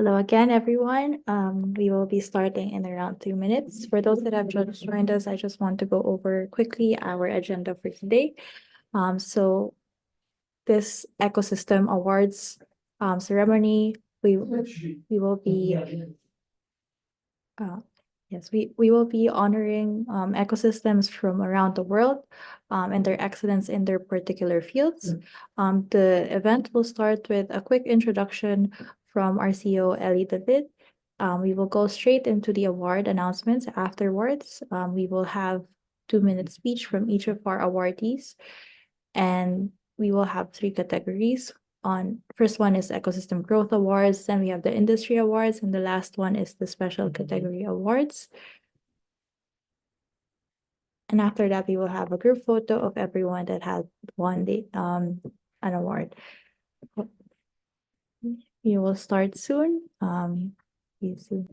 Hello again, everyone. We will be starting in around 2 minutes. For those that have just joined us, I just want to go over quickly our agenda for today. So this ecosystem awards ceremony, we will be uh, yes, we will be honoring ecosystems from around the world and their excellence in their particular fields. The event will start with a quick introduction from our CEO, Ellie David. We will go straight into the award announcements afterwards. We will have 2 minute speech from each of our awardees, and we will have three categories. On first one is ecosystem growth awards, then we have the industry awards, and the last one is the special category awards. And after that, we will have a group photo of everyone that had won the an award. We will start soon. See you soon.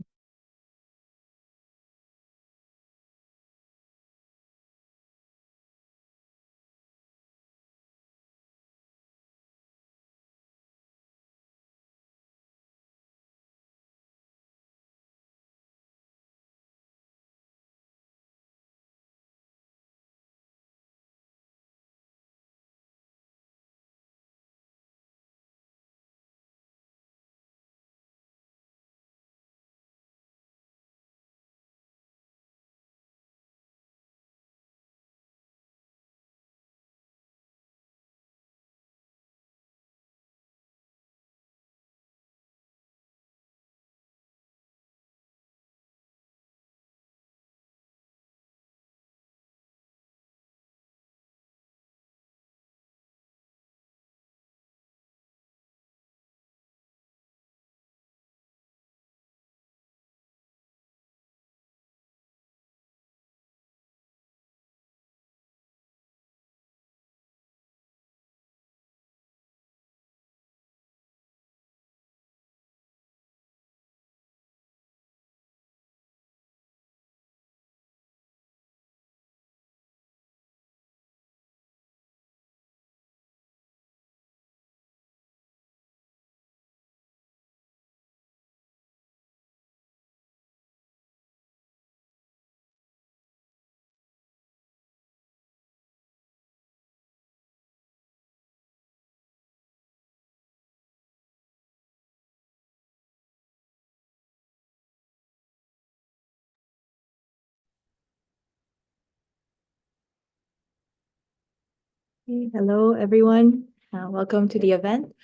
Hello, everyone. Welcome to the event.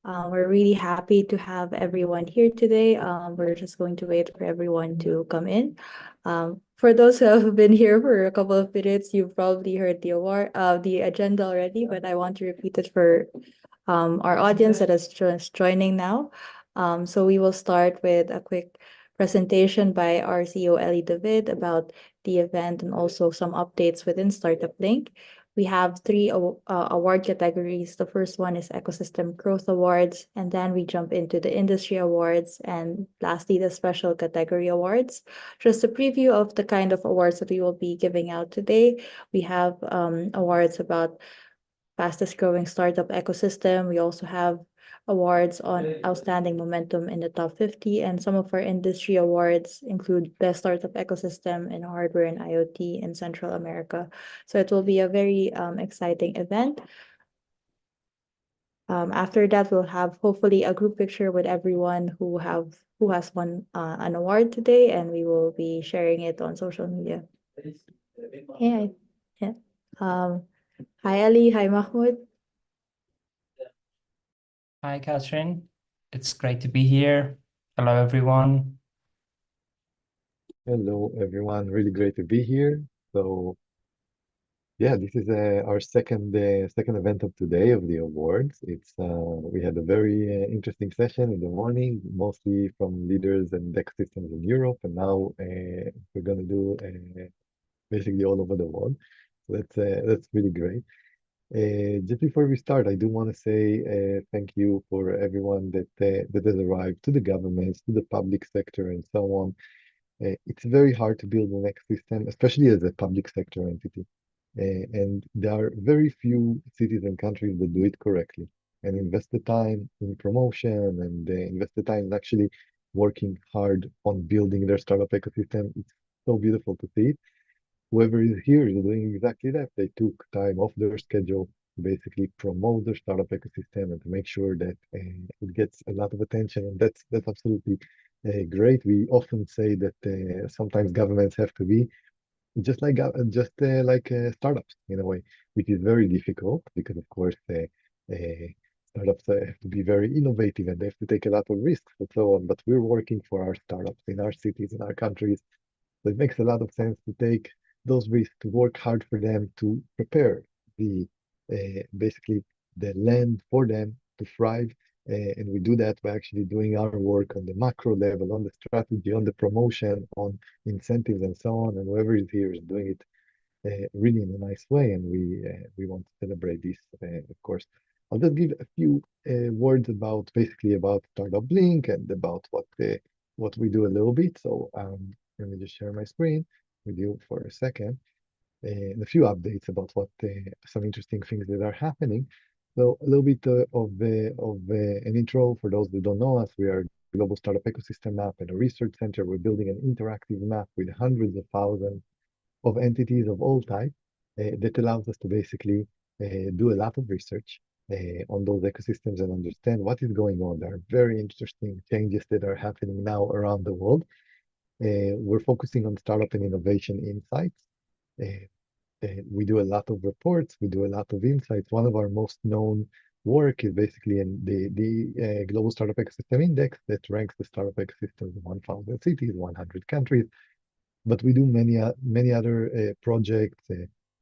We're really happy to have everyone here today. We're just going to wait for everyone to come in. For those who have been here for a couple of minutes, you've probably heard the agenda already, but I want to repeat it for our audience that is just joining now. So we will start with a quick presentation by our CEO, Ellie David, about the event and also some updates within StartupBlink. We have three award categories. The first one is Ecosystem Growth Awards, and then we jump into the Industry Awards, and lastly, the Special Category Awards. Just a preview of the kind of awards that we will be giving out today. We have awards about fastest growing startup ecosystem. We also have awards on outstanding momentum in the top 50, and some of our industry awards include best startup ecosystem in hardware and IoT in Central America. So it will be a very exciting event. After that, we'll have hopefully a group picture with everyone who has won an award today, and we will be sharing it on social media. Yeah, yeah. Hi Ali, hi Mahmoud. Hi, Catherine. It's great to be here. Hello, everyone. Hello, everyone. Really great to be here. So, yeah, this is our second event of today of the awards. We had a very interesting session in the morning, mostly from leaders and ecosystems in Europe, and now we're going to do basically all over the world. So that's really great. Just before we start, I do want to say thank you for everyone that has arrived, to the governments, to the public sector, and so on. It's very hard to build an ecosystem, especially as a public sector entity. And there are very few cities and countries that do it correctly and invest the time in promotion and invest the time in actually working hard on building their startup ecosystem. It's so beautiful to see it. Whoever is here is doing exactly that. They took time off their schedule to basically promote their startup ecosystem and to make sure that it gets a lot of attention. And that's absolutely great. We often say that sometimes governments have to be just like startups in a way, which is very difficult because, of course, startups have to be very innovative and they have to take a lot of risks and so on. But we're working for our startups in our cities, in our countries. So it makes a lot of sense to take those risks, to work hard for them, to prepare the basically the land for them to thrive. And we do that by actually doing our work on the macro level, on the strategy, on the promotion, on incentives, and so on. And whoever is here is doing it really in a nice way, and we want to celebrate this, of course. I'll just give a few words about basically about StartupBlink and about what we do a little bit. So let me just share my screen with you for a second, and a few updates about what some interesting things that are happening. So a little bit of an intro for those that don't know us. We are a global startup ecosystem map and a research center. We're building an interactive map with hundreds of thousands of entities of all types that allows us to basically do a lot of research on those ecosystems and understand what is going on. There are very interesting changes that are happening now around the world. We're focusing on startup and innovation insights. We do a lot of reports, we do a lot of insights. One of our most known work is basically in the Global Startup Ecosystem Index that ranks the startup ecosystems in 1,000 cities, 100 countries. But we do many other projects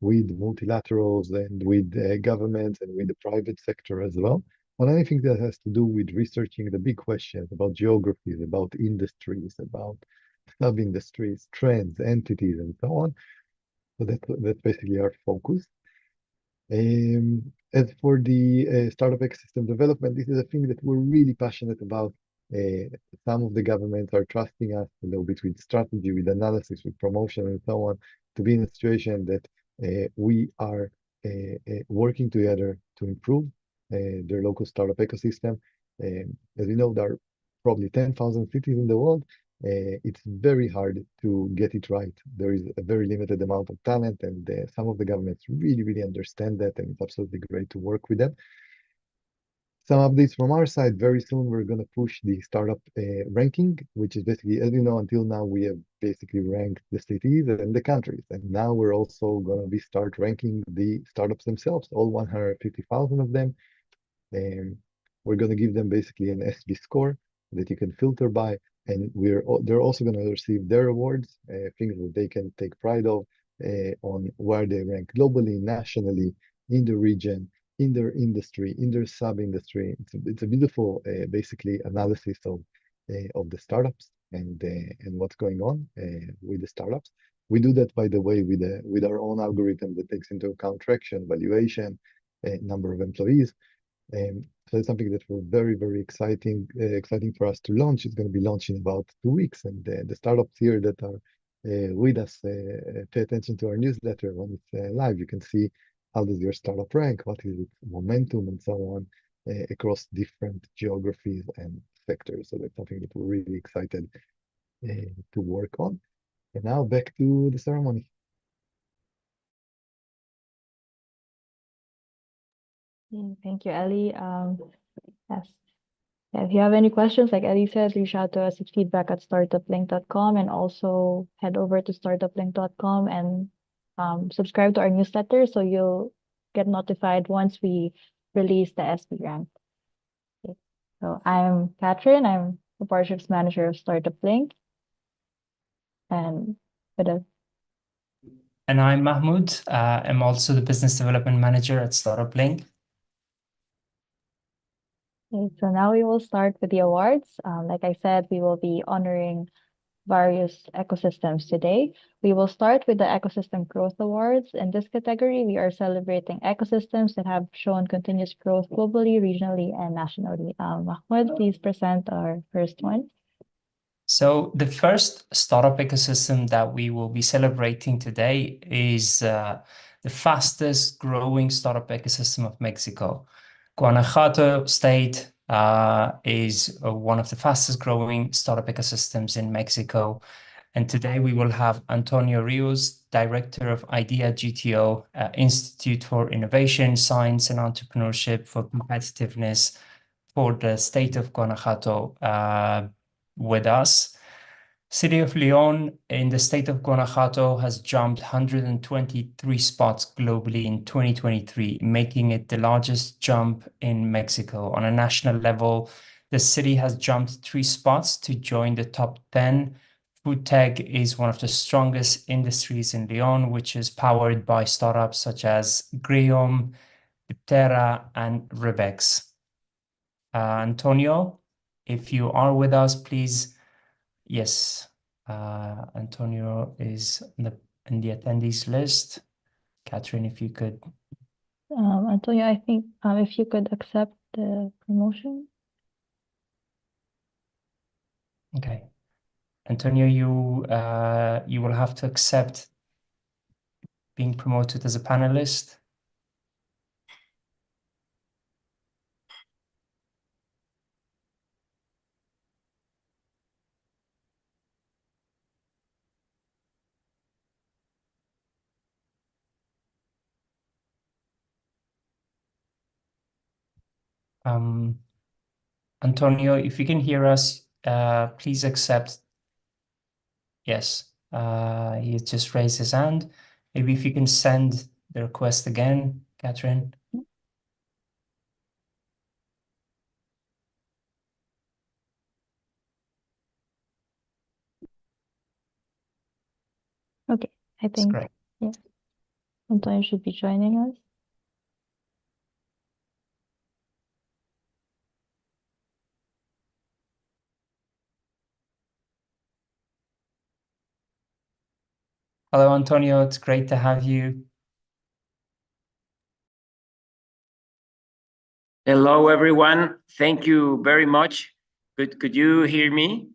with multilaterals and with governments and with the private sector as well, on anything that has to do with researching the big questions about geographies, about industries, about sub-industries, trends, entities, and so on. So that's basically our focus. As for the startup ecosystem development, this is a thing that we're really passionate about. Some of the governments are trusting us a little bit with strategy, with analysis, with promotion, and so on, to be in a situation that we are working together to improve their local startup ecosystem. As you know, there are probably 10,000 cities in the world. It's very hard to get it right. There is a very limited amount of talent, and some of the governments really, really understand that, and it's absolutely great to work with them. Some updates from our side. Very soon, we're going to push the startup ranking, which is basically, as you know, until now, we have basically ranked the cities and the countries. And now we're also going to start ranking the startups themselves, all 150,000 of them. And we're going to give them basically an SB score that you can filter by. And they're also going to receive their awards, things that they can take pride of on where they rank globally, nationally, in the region, in their industry, in their sub-industry. It's a beautiful, basically, analysis of the startups and what's going on with the startups. We do that, by the way, with our own algorithm that takes into account traction, valuation, number of employees. So it's something that we're very, very exciting for us to launch. It's going to be launched in about 2 weeks, and the startups here that are with us pay attention to our newsletter when it's live. You can see how does your startup rank, what is its momentum, and so on across different geographies and sectors. So that's something that we're really excited to work on. And now back to the ceremony. Thank you, Ellie. Yes. Yeah, if you have any questions, like Ellie said, reach out to us at feedback@startuplink.com, and also head over to startuplink.com and subscribe to our newsletter so you'll get notified once we release the SB rank. Okay. So I'm Catherine. I'm the partnerships manager of StartupBlink. And I'm Mahmoud. I'm also the business development manager at StartupBlink. okay, so now we will start with the awards. Like I said, we will be honoring various ecosystems today. We will start with the Ecosystem Growth Awards. In this category, we are celebrating ecosystems that have shown continuous growth globally, regionally, and nationally. Mahmoud, please present our first one. So the first startup ecosystem that we will be celebrating today is the fastest growing startup ecosystem of Mexico. Guanajuato State is one of the fastest growing startup ecosystems in Mexico. And today we will have Antonio Rios, Director of IDEA GTO, Institute for Innovation, Science and Entrepreneurship for Competitiveness for the state of Guanajuato, with us. City of León in the state of Guanajuato has jumped 123 spots globally in 2023, making it the largest jump in Mexico. On a national level, the city has jumped 3 spots to join the top 10. Food tech is one of the strongest industries in León, which is powered by startups such as Griom, Diptera, and Rebex. Antonio, if you are with us, please. Yes, Antonio is in the attendees list. Catherine, if you could. Antonio, I think if you could accept the promotion. Okay. Antonio, you will have to accept being promoted as a panelist. Antonio, if you can hear us, please accept. Yes, he just raised his hand. Maybe if you can send the request again, Catherine. Okay, I That's think, great. yeah, Antonio should be joining us. Hello, Antonio. It's great to have you. Hello, everyone. Thank you very much. Could you hear me?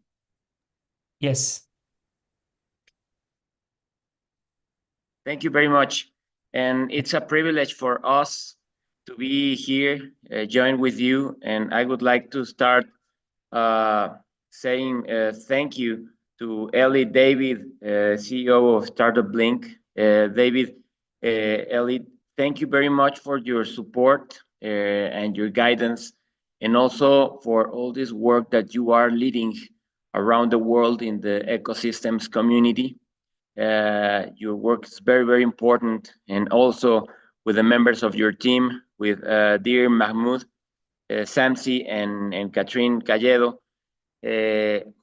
Yes. Thank you very much. And it's a privilege for us to be here, join with you. And I would like to start saying thank you to Ellie David, CEO of StartupBlink. David, Ellie, thank you very much for your support and your guidance, and also for all this work that you are leading around the world in the ecosystems community. Your work is very, very important, and also with the members of your team, with dear Mahmoud, Samsi, and Catherine Calledo,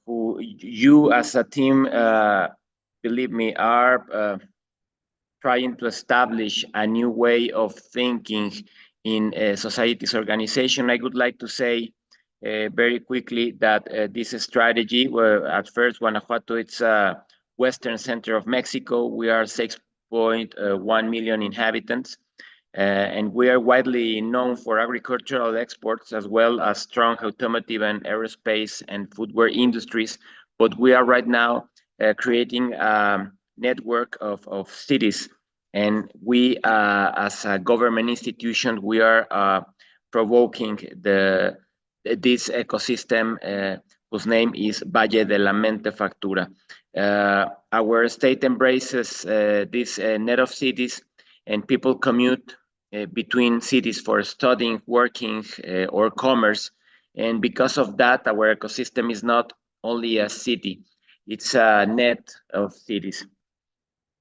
who you as a team, believe me, are trying to establish a new way of thinking in society's organization. I would like to say very quickly that this strategy, where at first Guanajuato, it's a western center of Mexico. We are 6.1 million inhabitants. And we are widely known for agricultural exports as well as strong automotive and aerospace and footwear industries. But we are right now creating a network of cities. And we, as a government institution, we are provoking this ecosystem whose name is Valle de la Mente Factura. Our state embraces this net of cities, and people commute between cities for studying, working, or commerce. And because of that, our ecosystem is not only a city, it's a net of cities.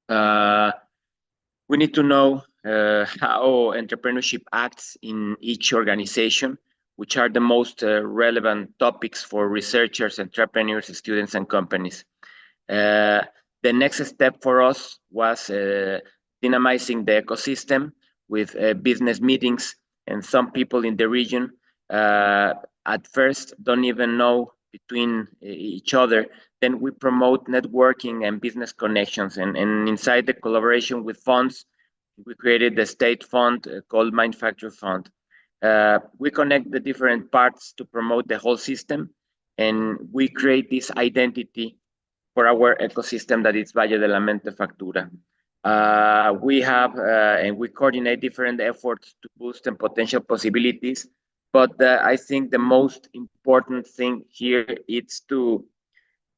We need to know how entrepreneurship acts in each organization, which are the most relevant topics for researchers, entrepreneurs, students, and companies. The next step for us was dynamizing the ecosystem with business meetings, and some people in the region at first don't even know between each other. Then we promote networking and business connections, and inside the collaboration with funds, we created the state fund called Manufacture Fund. We connect the different parts to promote the whole system, and we create this identity for our ecosystem that is Valle de la Mente Factura. We have and we coordinate different efforts to boost and potential possibilities But I think the most important thing here is to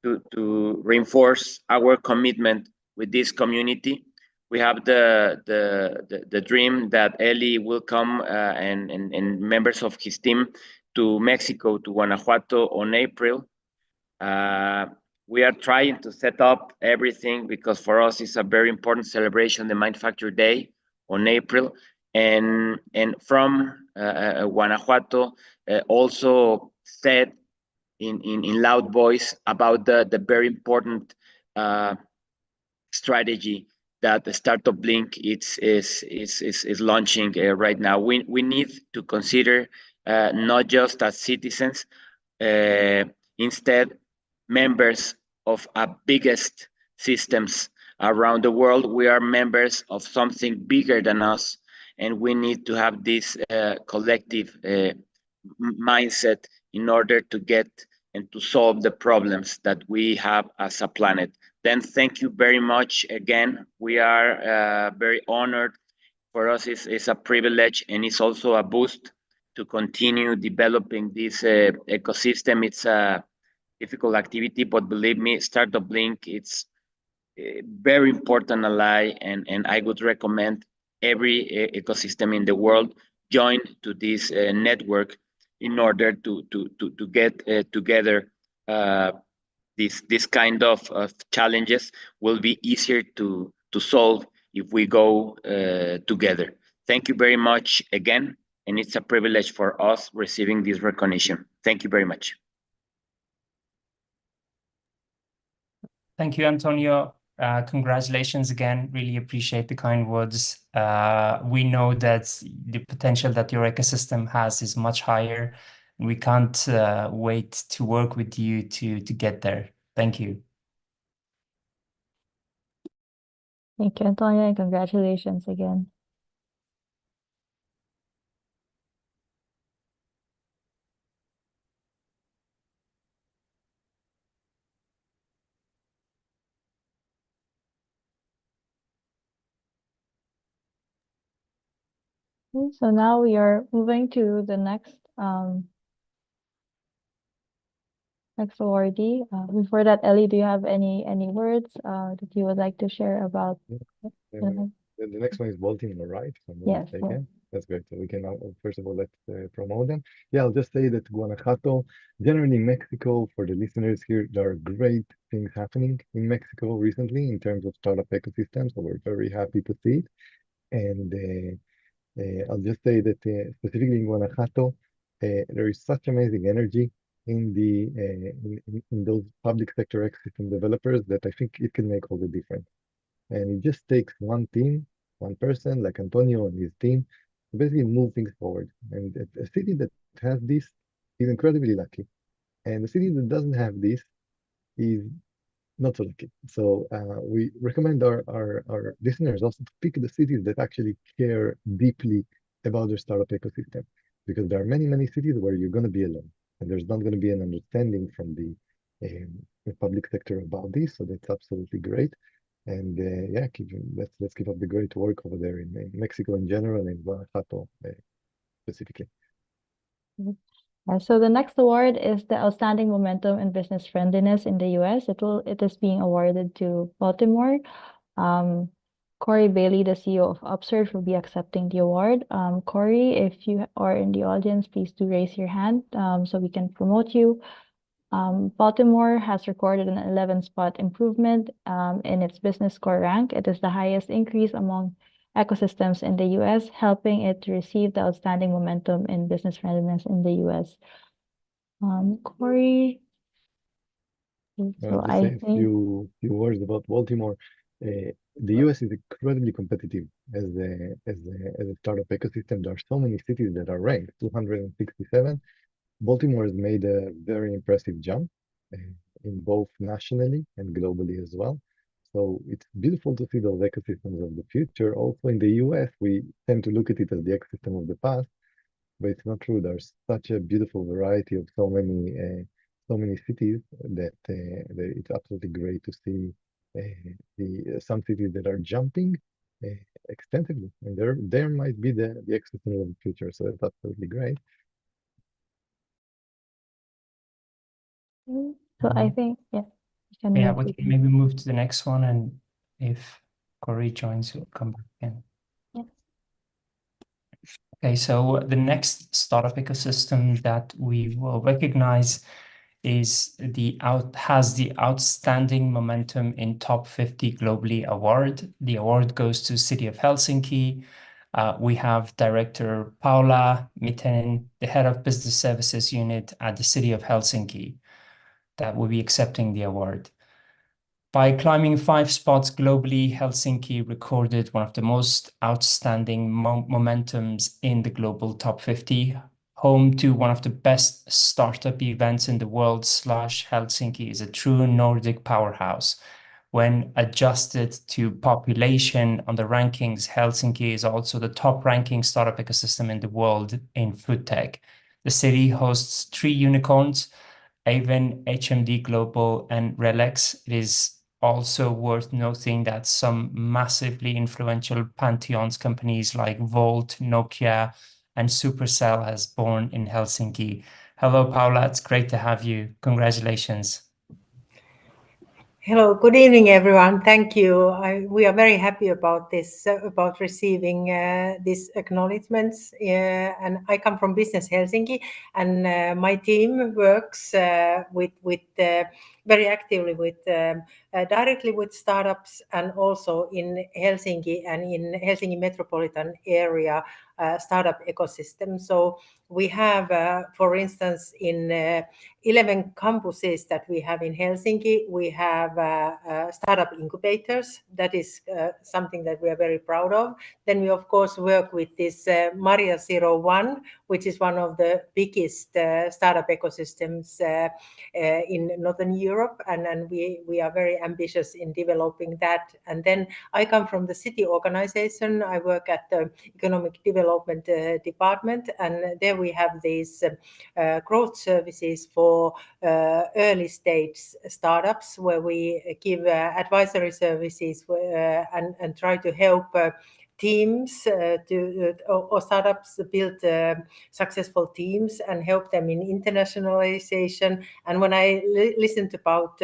reinforce our commitment with this community. We have the dream that Eli will come and members of his team to Mexico, to Guanajuato on April. We are trying to set up everything because for us it's a very important celebration, the Manufacture Day on April. And from Guanajuato also said in loud voice about the very important uh, strategy that the StartupBlink is launching right now. We need to consider not just as citizens, uh, instead members of a biggest systems around the world. We are members of something bigger than us, and we need to have this collective mindset in order to get and to solve the problems that we have as a planet. Then thank you very much again. We are very honored. For us, it's a privilege and it's also a boost to continue developing this ecosystem. It's a difficult activity, but believe me, StartupBlink, it's a very important ally, and I would recommend every ecosystem in the world join to this network in order to get together. This kind of challenges will be easier to solve if we go together. Thank you very much again, and it's a privilege for us receiving this recognition. Thank you very much. Thank you, Antonio. Congratulations again. Really appreciate the kind words. We know that the potential that your ecosystem has is much higher. We can't wait to work with you to get there. Thank you. Thank you, Antonia, and congratulations again. Okay, so now we are moving to the next awardee. Before that, Ellie, do you have any words that you would like to share about? The next one is Baltimore, right? If I'm not Yes, mistaken. That's great. So we can first of all let's promote them. Yeah, I'll just say that Guanajuato, generally Mexico, for the listeners here, there are great things happening in Mexico recently in terms of startup ecosystem. So we're very happy to see it. And I'll just say that specifically in Guanajuato, there is such amazing energy in the in those public sector ecosystem developers that I think it can make all the difference. And it just takes one team, one person like Antonio and his team to basically move things forward. And a city that has this is incredibly lucky. And a city that doesn't have this is not so lucky. So we recommend our listeners also to pick the cities that actually care deeply about their startup ecosystem, because there are many cities where you're going to be alone and there's not going to be an understanding from the public sector about this. So that's absolutely great. And yeah, let's keep up the great work over there in Mexico in general and Guanajuato specifically. So the next award is the Outstanding Momentum in Business Friendliness in the US. It is being awarded to Baltimore. Corey Bailey, the CEO of Upsurge, will be accepting the award. Corey, if you are in the audience, please do raise your hand so we can promote you. Baltimore has recorded an 11-spot improvement in its business score rank. It is the highest increase among ecosystems in the US, helping it to receive the Outstanding Momentum in Business Friendliness in the US. Corey, so Just say a few words about Baltimore. The US is incredibly competitive as a startup ecosystem. There are so many cities that are ranked 267. Baltimore has made a very impressive jump in both nationally and globally as well. So it's beautiful to see those ecosystems of the future. Also in the US, we tend to look at it as the ecosystem of the past, but it's not true. There's such a beautiful variety of so many cities that it's absolutely great to see some cities that are jumping extensively, and there might be the ecosystem of the future. So that's absolutely great. So I think, yeah, you can Yeah, move we to can maybe move to the next one, and if Corey joins, we'll come back in. Yes. Okay, so the next startup ecosystem that we will recognize has the Outstanding Momentum in Top 50 Globally award. The award goes to City of Helsinki. We have Director Paula Mitten, the Head of Business Services Unit at the City of Helsinki, that will be accepting the award. By climbing 5 spots globally, Helsinki recorded one of the most outstanding momentums in the global top 50, home to one of the best startup events in the world. Helsinki is a true Nordic powerhouse. When adjusted to population on the rankings, Helsinki is also the top ranking startup ecosystem in the world in food tech. The city hosts 3 unicorns, Avon, HMD Global, and Relex. It is also worth noting that some massively influential Pantheons companies like Volt, Nokia, and Supercell has born in Helsinki. Hello, Paula. It's great to have you. Congratulations. Hello, good evening, everyone. Thank you. We are very happy about this, about receiving these acknowledgements. And I come from Business Helsinki, and my team works very actively directly with startups, and also in Helsinki and in Helsinki metropolitan area startup ecosystem. So we have, for instance, in 11 campuses that we have in Helsinki, we have startup incubators. That is something that we are very proud of. Then we, of course, work with this Maria 01, which is one of the biggest startup ecosystems in Northern Europe. And we are very ambitious in developing that. And then I come from the city organization. I work at the economic development department. And there we have these growth services for early stage startups, where we give advisory services and try to help teams or startups build successful teams and help them in internationalization. And when I listened about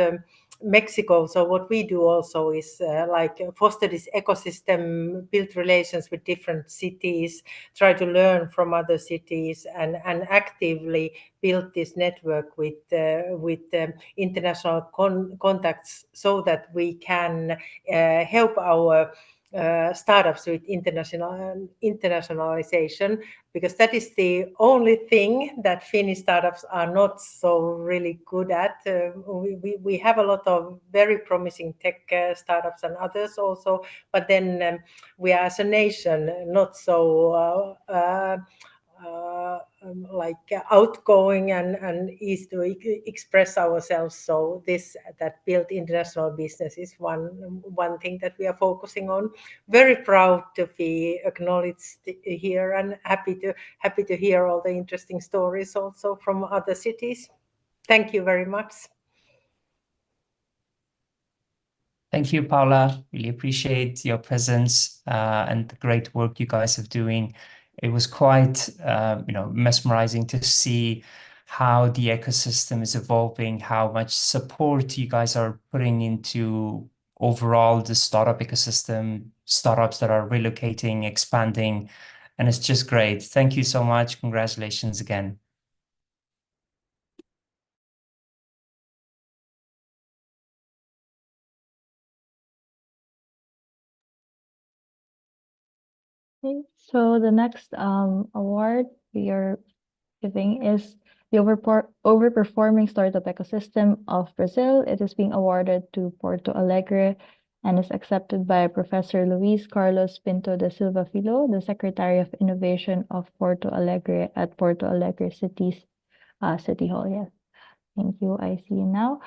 Mexico, so what we do also is like foster this ecosystem, build relations with different cities, try to learn from other cities, and actively build this network with international contacts, so that we can help our startups with internationalization, because that is the only thing that Finnish startups are not so really good at. We have a lot of very promising tech startups and others also, but then we are as a nation not so like outgoing and easy to express ourselves. So that build international business is one thing that we are focusing on. Very proud to be acknowledged here, and happy to hear all the interesting stories also from other cities. Thank you very much. Thank you, Paula. Really appreciate your presence and the great work you guys are doing. It was quite, mesmerizing to see how the ecosystem is evolving, how much support you guys are putting into overall the startup ecosystem, startups that are relocating, expanding, and it's just great. Thank you so much. Congratulations again. Okay, so the next award we are giving is the Overperforming Startup Ecosystem of Brazil. It is being awarded to Porto Alegre and is accepted by Professor Luis Carlos Pinto de Silva Filho, the Secretary of Innovation of Porto Alegre at Porto Alegre City Hall. Yes. Thank you. I see you now.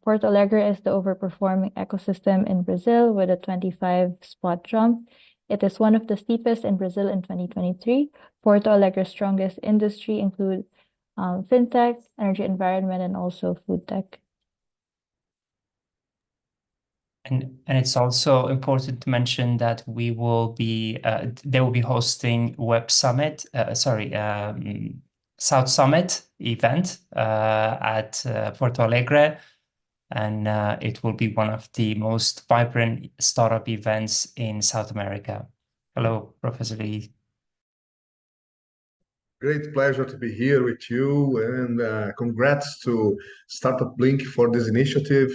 Porto Alegre is the overperforming ecosystem in Brazil with a 25 spot jump. It is one of the steepest in Brazil in 2023. Porto Alegre's strongest industry include fintech, energy environment, and also food tech. And it's also important to mention that they will be hosting Web Summit, South Summit event at Porto Alegre, and it will be one of the most vibrant startup events in South America. Hello, Professor Lee. Great pleasure to be here with you, and congrats to StartupBlink for this initiative.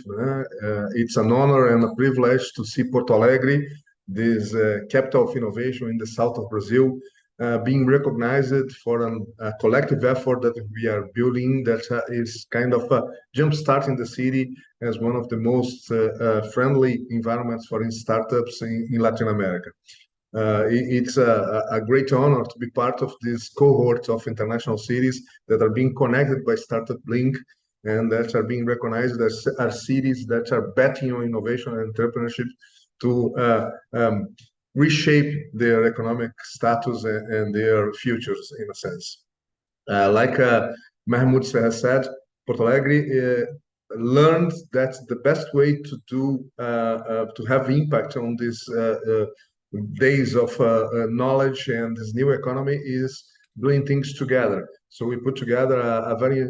It's an honor and a privilege to see Porto Alegre, this capital of innovation in the south of Brazil, being recognized for a collective effort that we are building that is kind of jumpstarting the city as one of the most friendly environments for startups in Latin America. It's a great honor to be part of this cohort of international cities that are being connected by StartupBlink and that are being recognized as are cities that are betting on innovation and entrepreneurship to reshape their economic status and their futures, in a sense. Like Mahmoud has said, Porto Alegre learned that the best way to do to have impact on these days of knowledge and this new economy is doing things together. So we put together a very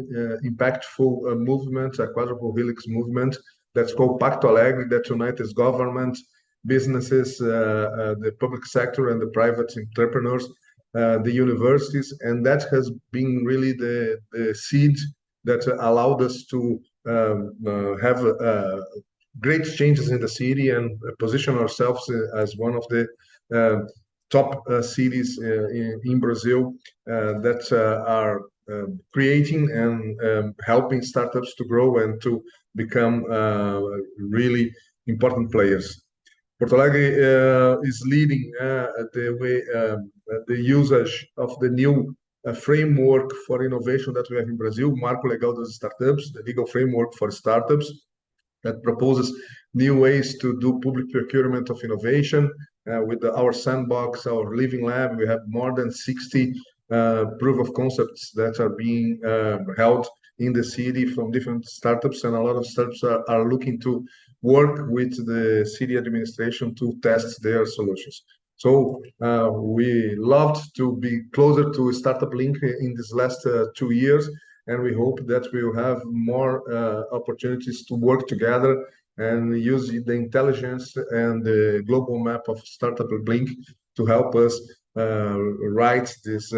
impactful movement, a quadruple helix movement that's called Pacto Alegre, that unites government, businesses, the public sector and the private entrepreneurs, the universities, and that has been really the seed that allowed us to have great changes in the city and position ourselves as one of the top cities in Brazil that are creating and helping startups to grow and to become really important players. Porto Alegre is leading the usage of the new framework for innovation that we have in Brazil, Marco Legal das Startups, the legal framework for startups that proposes new ways to do public procurement of innovation. With our sandbox, our living lab, we have more than 60 proof of concepts that are being held in the city from different startups, and a lot of startups are looking to work with the city administration to test their solutions. So we loved to be closer to StartupBlink in these last 2 years, and we hope that we will have more opportunities to work together and use the intelligence and the global map of StartupBlink to help us write this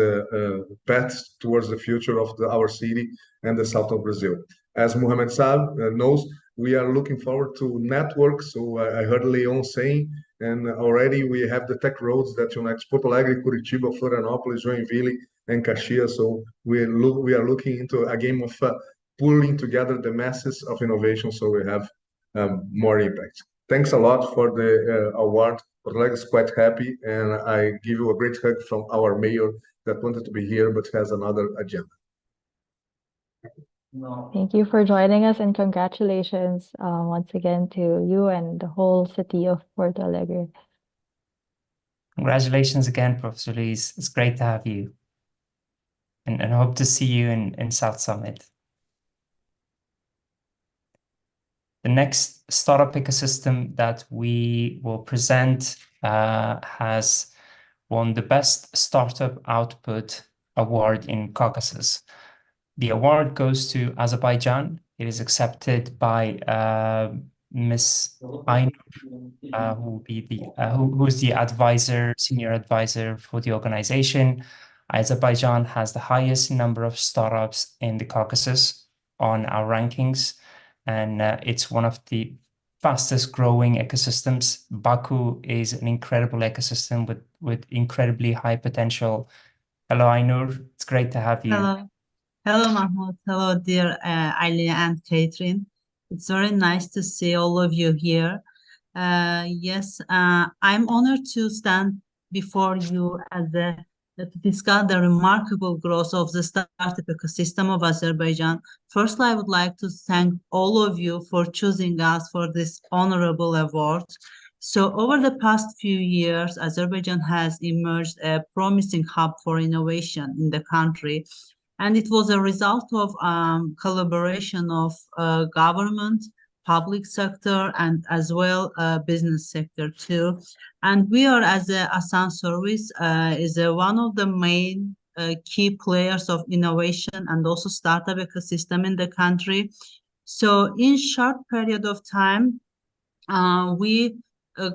path towards the future of our city and the south of Brazil. As Mohamed Saab knows, we are looking forward to network. So I heard Leon saying, and already we have the tech roads that unite Porto Alegre, Curitiba, Florianópolis, Joinville, and Caxias. So we are looking into a game of pulling together the masses of innovation so we have more impact. Thanks a lot for the award. Porto Alegre is quite happy, and I give you a great hug from our mayor that wanted to be here but has another agenda. Thank you for joining us, and congratulations once again to you and the whole city of Porto Alegre. Congratulations again, Professor Lee. It's great to have you. And hope to see you in South Summit. The next startup ecosystem that we will present has won the Best Startup Output Award in Caucasus. The award goes to Azerbaijan. It is accepted by Ms. Ainur, who is the senior advisor for the organization. Azerbaijan has the highest number of startups in the Caucasus on our rankings, and it's one of the fastest growing ecosystems. Baku is an incredible ecosystem with incredibly high potential. Hello, Ainur. It's great to have you. Hello, Mahmoud. Hello, dear Alia and Catherine. It's very nice to see all of you here. Yes, I'm honored to stand before you to discuss the remarkable growth of the startup ecosystem of Azerbaijan. First, I would like to thank all of you for choosing us for this honorable award. So over the past few years, Azerbaijan has emerged a promising hub for innovation in the country. And it was a result of collaboration of government, public sector, and as well business sector too. And we are, as a Asan service, is one of the main key players of innovation and also startup ecosystem in the country. So in short period of time, we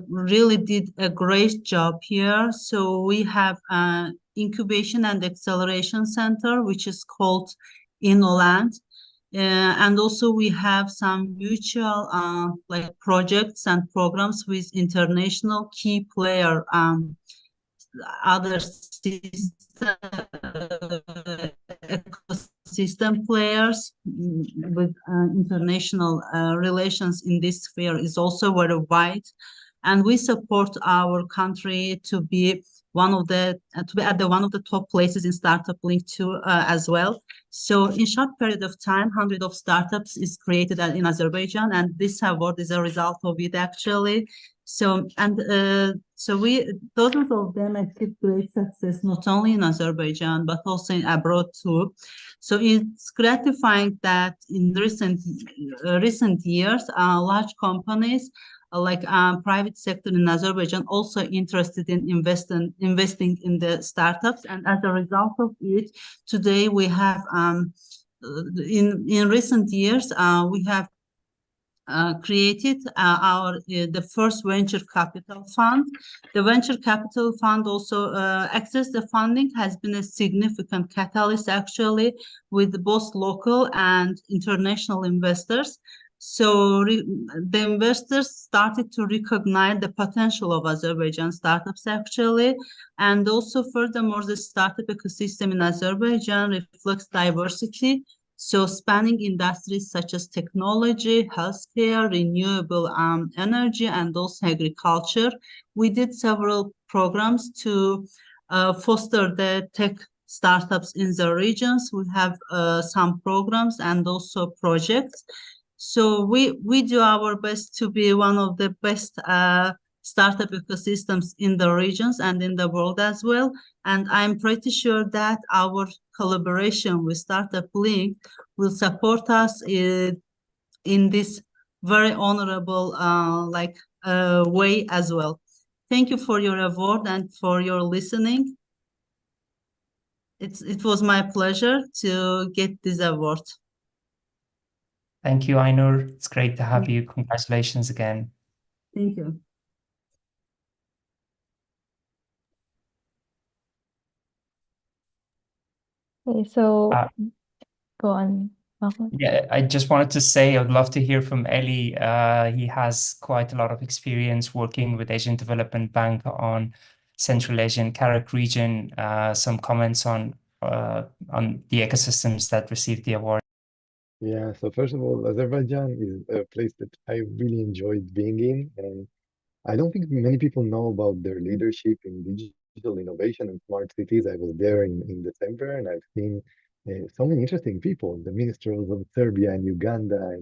really did a great job here. So we have an incubation and acceleration center, which is called InnoLand. And also we have some mutual like projects and programs with international key player, other ecosystem players with international relations in this sphere is also very wide, and we support our country to be one of the one of the top places in StartupBlink too as well. So in short period of time, 100 of startups is created in Azerbaijan, and this award is a result of it actually. So we dozens of them achieved great success not only in Azerbaijan but also in abroad too. So it's gratifying that in recent years, large companies like private sector in Azerbaijan also interested in investing in the startups, and as a result of it, today we have in recent years we have created the first venture capital fund. The venture capital fund also access the funding has been a significant catalyst actually with both local and international investors. So the investors started to recognize the potential of Azerbaijan startups actually, and also furthermore the startup ecosystem in Azerbaijan reflects diversity. So spanning industries such as technology, healthcare, renewable energy, and also agriculture. We did several programs to foster the tech startups in the regions. We have some programs and also projects. So we do our best to be one of the best startup ecosystems in the regions and in the world as well. And I'm pretty sure that our collaboration with StartupBlink will support us in this very honorable way as well. Thank you for your award and for your listening. It was my pleasure to get this award. Thank you, Ainur. It's great to have you. Congratulations again. Thank you. Okay, so go on, Mahmoud. Yeah, I just wanted to say I'd love to hear from Eli. He has quite a lot of experience working with Asian Development Bank on Central Asian CARAC region. Some comments on the ecosystems that received the award. Yeah, so first of all, Azerbaijan is a place that I really enjoyed being in, and I don't think many people know about their leadership in digital innovation and smart cities. I was there in December, and I've seen so many interesting people, the ministers of Serbia and Uganda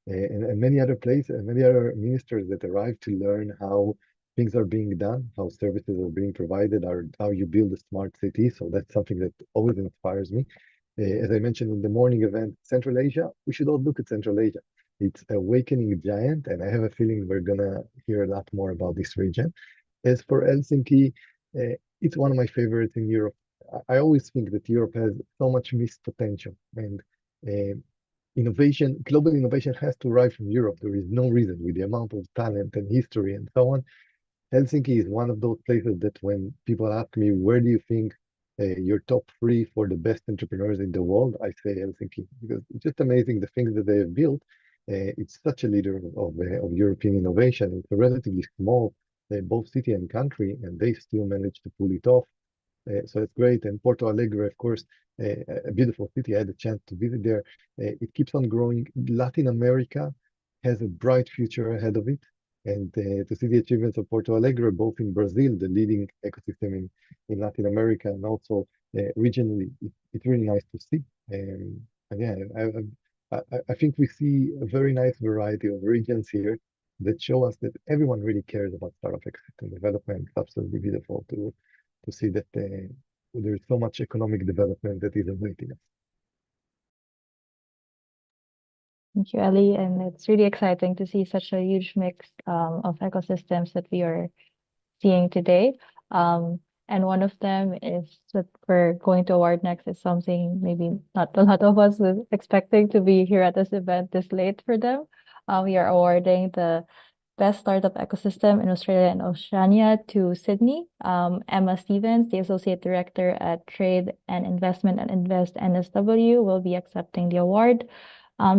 and many other places, and many other ministers that arrived to learn how things are being done, how services are being provided, or how you build a smart city. So that's something that always inspires me. As I mentioned in the morning event, Central Asia, we should all look at Central Asia. It's a awakening giant, and I have a feeling we're gonna hear a lot more about this region. As for Helsinki, it's one of my favorites in Europe. I always think that Europe has so much missed potential, and global innovation has to arrive from Europe. There is no reason, with the amount of talent and history and so on. Helsinki is one of those places that when people ask me, where do you think your top 3 for the best entrepreneurs in the world, I say Helsinki, because it's just amazing the things that they have built. It's such a leader of European innovation. It's a relatively small, both city and country, and they still managed to pull it off. So it's great. And Porto Alegre, of course, a beautiful city. I had a chance to visit there. It keeps on growing. Latin America has a bright future ahead of it. And to see the achievements of Porto Alegre, both in Brazil, the leading ecosystem in Latin America, and also regionally, it's really nice to see. And yeah, I think we see a very nice variety of regions here that show us that everyone really cares about startup ecosystem development. It's absolutely beautiful to see that there's so much economic development that is awaiting us. Thank you, Ellie. And it's really exciting to see such a huge mix of ecosystems that we are seeing today. And one of them is that we're going to award next is something maybe not a lot of us was expecting to be here at this event this late for them. We are awarding the Best Startup Ecosystem in Australia and Oceania to Sydney. Emma Stevens, the Associate Director at Trade and Investment at Invest NSW, will be accepting the award.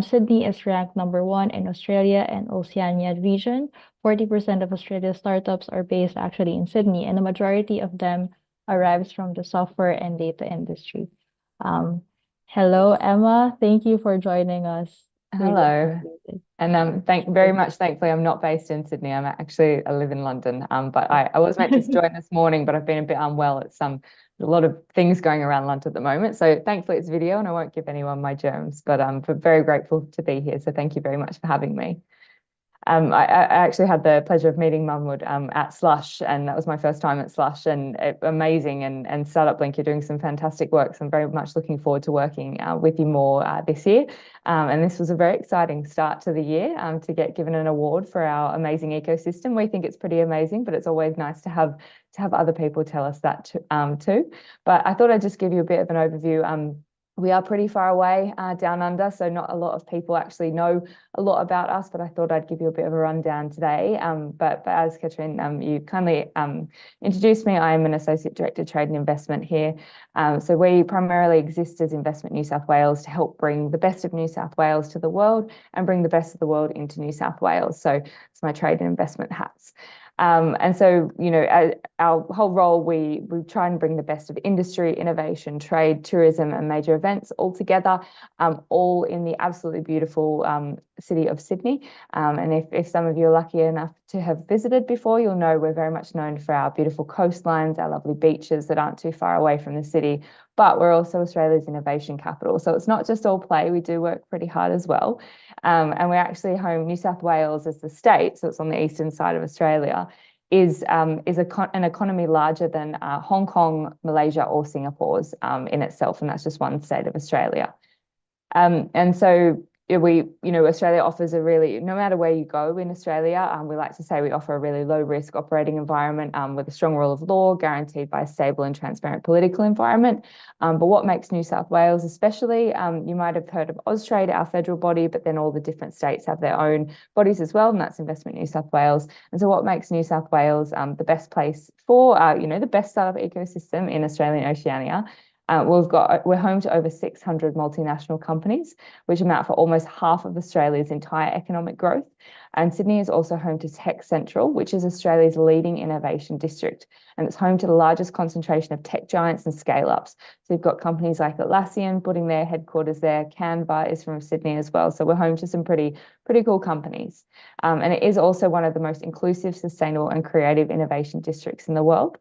Sydney is ranked #1 in Australia and Oceania region. 40% of Australia's startups are based actually in Sydney, and the majority of them arrives from the software and data industry. Hello, Emma. Thank you for joining us. Hello. And thankfully I'm not based in Sydney. I live in London. But I was meant to join this morning, but I've been a bit unwell. It's a lot of things going around London at the moment. So thankfully it's video and I won't give anyone my germs, but I'm very grateful to be here. So thank you very much for having me. I actually had the pleasure of meeting Mahmoud at Slush, and that was my first time at Slush, and amazing. And StartupBlink, you're doing some fantastic work. So I'm very much looking forward to working with you more this year. And this was a very exciting start to the year to get given an award for our amazing ecosystem. We think it's pretty amazing, but it's always nice to have other people tell us that too. But I thought I'd just give you a bit of an overview. We are pretty far away down under, so not a lot of people actually know a lot about us, but I thought I'd give you a bit of a rundown today. But as Katrin, you kindly introduced me, I am an Associate Director, Trade and Investment here. So we primarily exist as Investment New South Wales to help bring the best of New South Wales to the world and bring the best of the world into New South Wales. So it's my trade and investment hats. And so, our whole role, we try and bring the best of industry, innovation, trade, tourism, and major events all together, all in the absolutely beautiful city of Sydney. And if some of you are lucky enough to have visited before, you'll know we're very much known for our beautiful coastlines, our lovely beaches that aren't too far away from the city, but we're also Australia's innovation capital. So it's not just all play, we do work pretty hard as well. And we're actually home, New South Wales as the state, so it's on the eastern side of Australia, is an economy larger than Hong Kong, Malaysia, or Singapore's in itself, and that's just one state of Australia. And so Australia offers no matter where you go in Australia, we like to say we offer a really low risk operating environment with a strong rule of law guaranteed by a stable and transparent political environment. But what makes New South Wales especially, you might have heard of Austrade, our federal body, but then all the different states have their own bodies as well, and that's Investment New South Wales. And so what makes New South Wales the best place for, the best startup ecosystem in Australia and Oceania? We're home to over 600 multinational companies, which amount for almost half of Australia's entire economic growth. And Sydney is also home to Tech Central, which is Australia's leading innovation district. And it's home to the largest concentration of tech giants and scale-ups. So you've got companies like Atlassian putting their headquarters there. Canva is from Sydney as well. So we're home to some pretty cool companies. And it is also one of the most inclusive, sustainable and creative innovation districts in the world.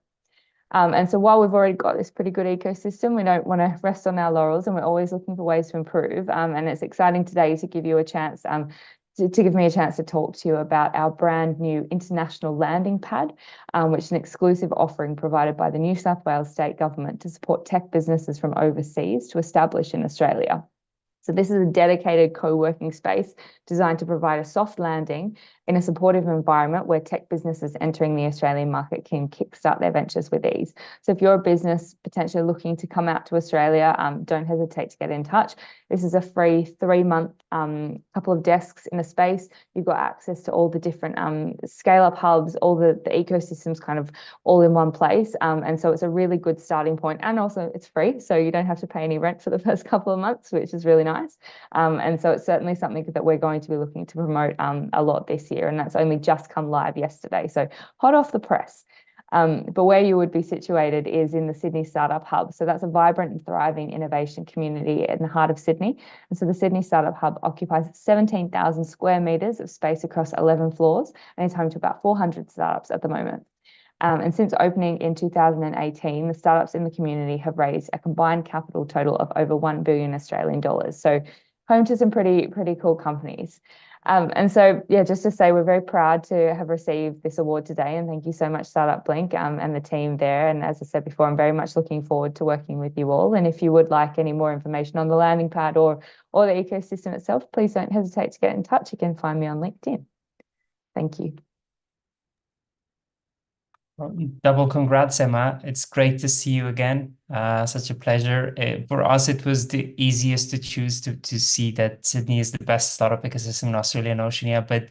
And so while we've already got this pretty good ecosystem, we don't want to rest on our laurels, and we're always looking for ways to improve. And it's exciting today to give you a chance, to give me a chance to talk to you about our brand new international landing pad, which is an exclusive offering provided by the New South Wales state government to support tech businesses from overseas to establish in Australia. So this is a dedicated co-working space designed to provide a soft landing in a supportive environment where tech businesses entering the Australian market can kickstart their ventures with ease. So if you're a business potentially looking to come out to Australia, don't hesitate to get in touch. This is a free 3-month couple of desks in a space. You've got access to all the different scale-up hubs, all the ecosystems kind of all in one place. And so it's a really good starting point. And also it's free, so you don't have to pay any rent for the first couple of months, which is really nice. And so it's certainly something that we're going to be looking to promote a lot this year, and that's only just come live yesterday, so hot off the press. But where you would be situated is in the Sydney Startup Hub. So that's a vibrant and thriving innovation community in the heart of Sydney. And so the Sydney Startup Hub occupies 17,000 square metres of space across 11 floors and is home to about 400 startups at the moment. And since opening in 2018, the startups in the community have raised a combined capital total of over 1 billion Australian dollars. So home to some pretty cool companies. And so, yeah, just to say we're very proud to have received this award today, and thank you so much, StartupBlink, and the team there. And as I said before, I'm very much looking forward to working with you all. And if you would like any more information on the landing pad or the ecosystem itself, please don't hesitate to get in touch. You can find me on LinkedIn. Thank you. Double congrats, Emma. It's great to see you again. Such a pleasure. For us, it was the easiest to choose to see that Sydney is the best startup ecosystem in Australia and Oceania, but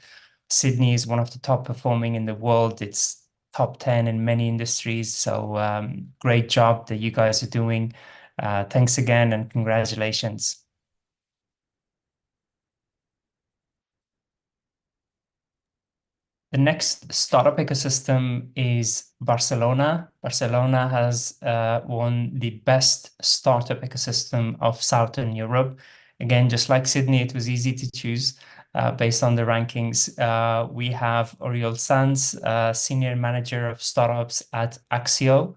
Sydney is one of the top performing in the world. It's top 10 in many industries. So great job that you guys are doing. Thanks again and congratulations. The next startup ecosystem is Barcelona. Barcelona has won the best startup ecosystem of Southern Europe. Again, just like Sydney, it was easy to choose based on the rankings. We have Oriol Sanz, Senior Manager of Startups at Axio.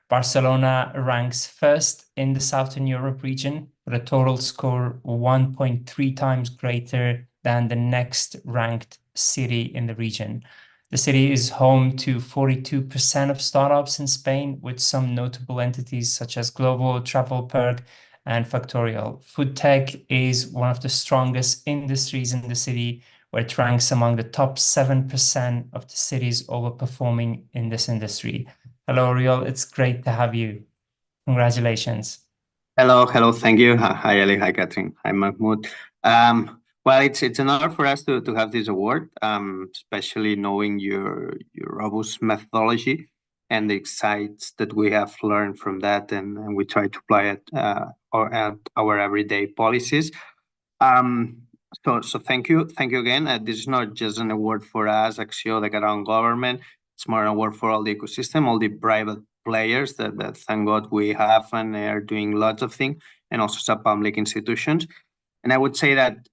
Barcelona ranks first in the Southern Europe region with a total score 1.3 times greater than the next ranked city in the region. The city is home to 42% of startups in Spain, with some notable entities such as Glovo, TravelPerk, and Factorial. Food tech is one of the strongest industries in the city, where it ranks among the top 7% of the cities overperforming in this industry. Hello, Oriol. It's great to have you. Congratulations. Hello, thank you. Hi, Ali. Hi, Catherine. Hi, Mahmoud. Well, it's an honor for us to have this award, especially knowing your robust methodology and the insights that we have learned from that, and we try to apply it at our everyday policies. So thank you again. This is not just an award for us, Axio, the Catalan government. It's more an award for all the ecosystem, all the private players that thank God we have and are doing lots of things, and also some public institutions. And I would say that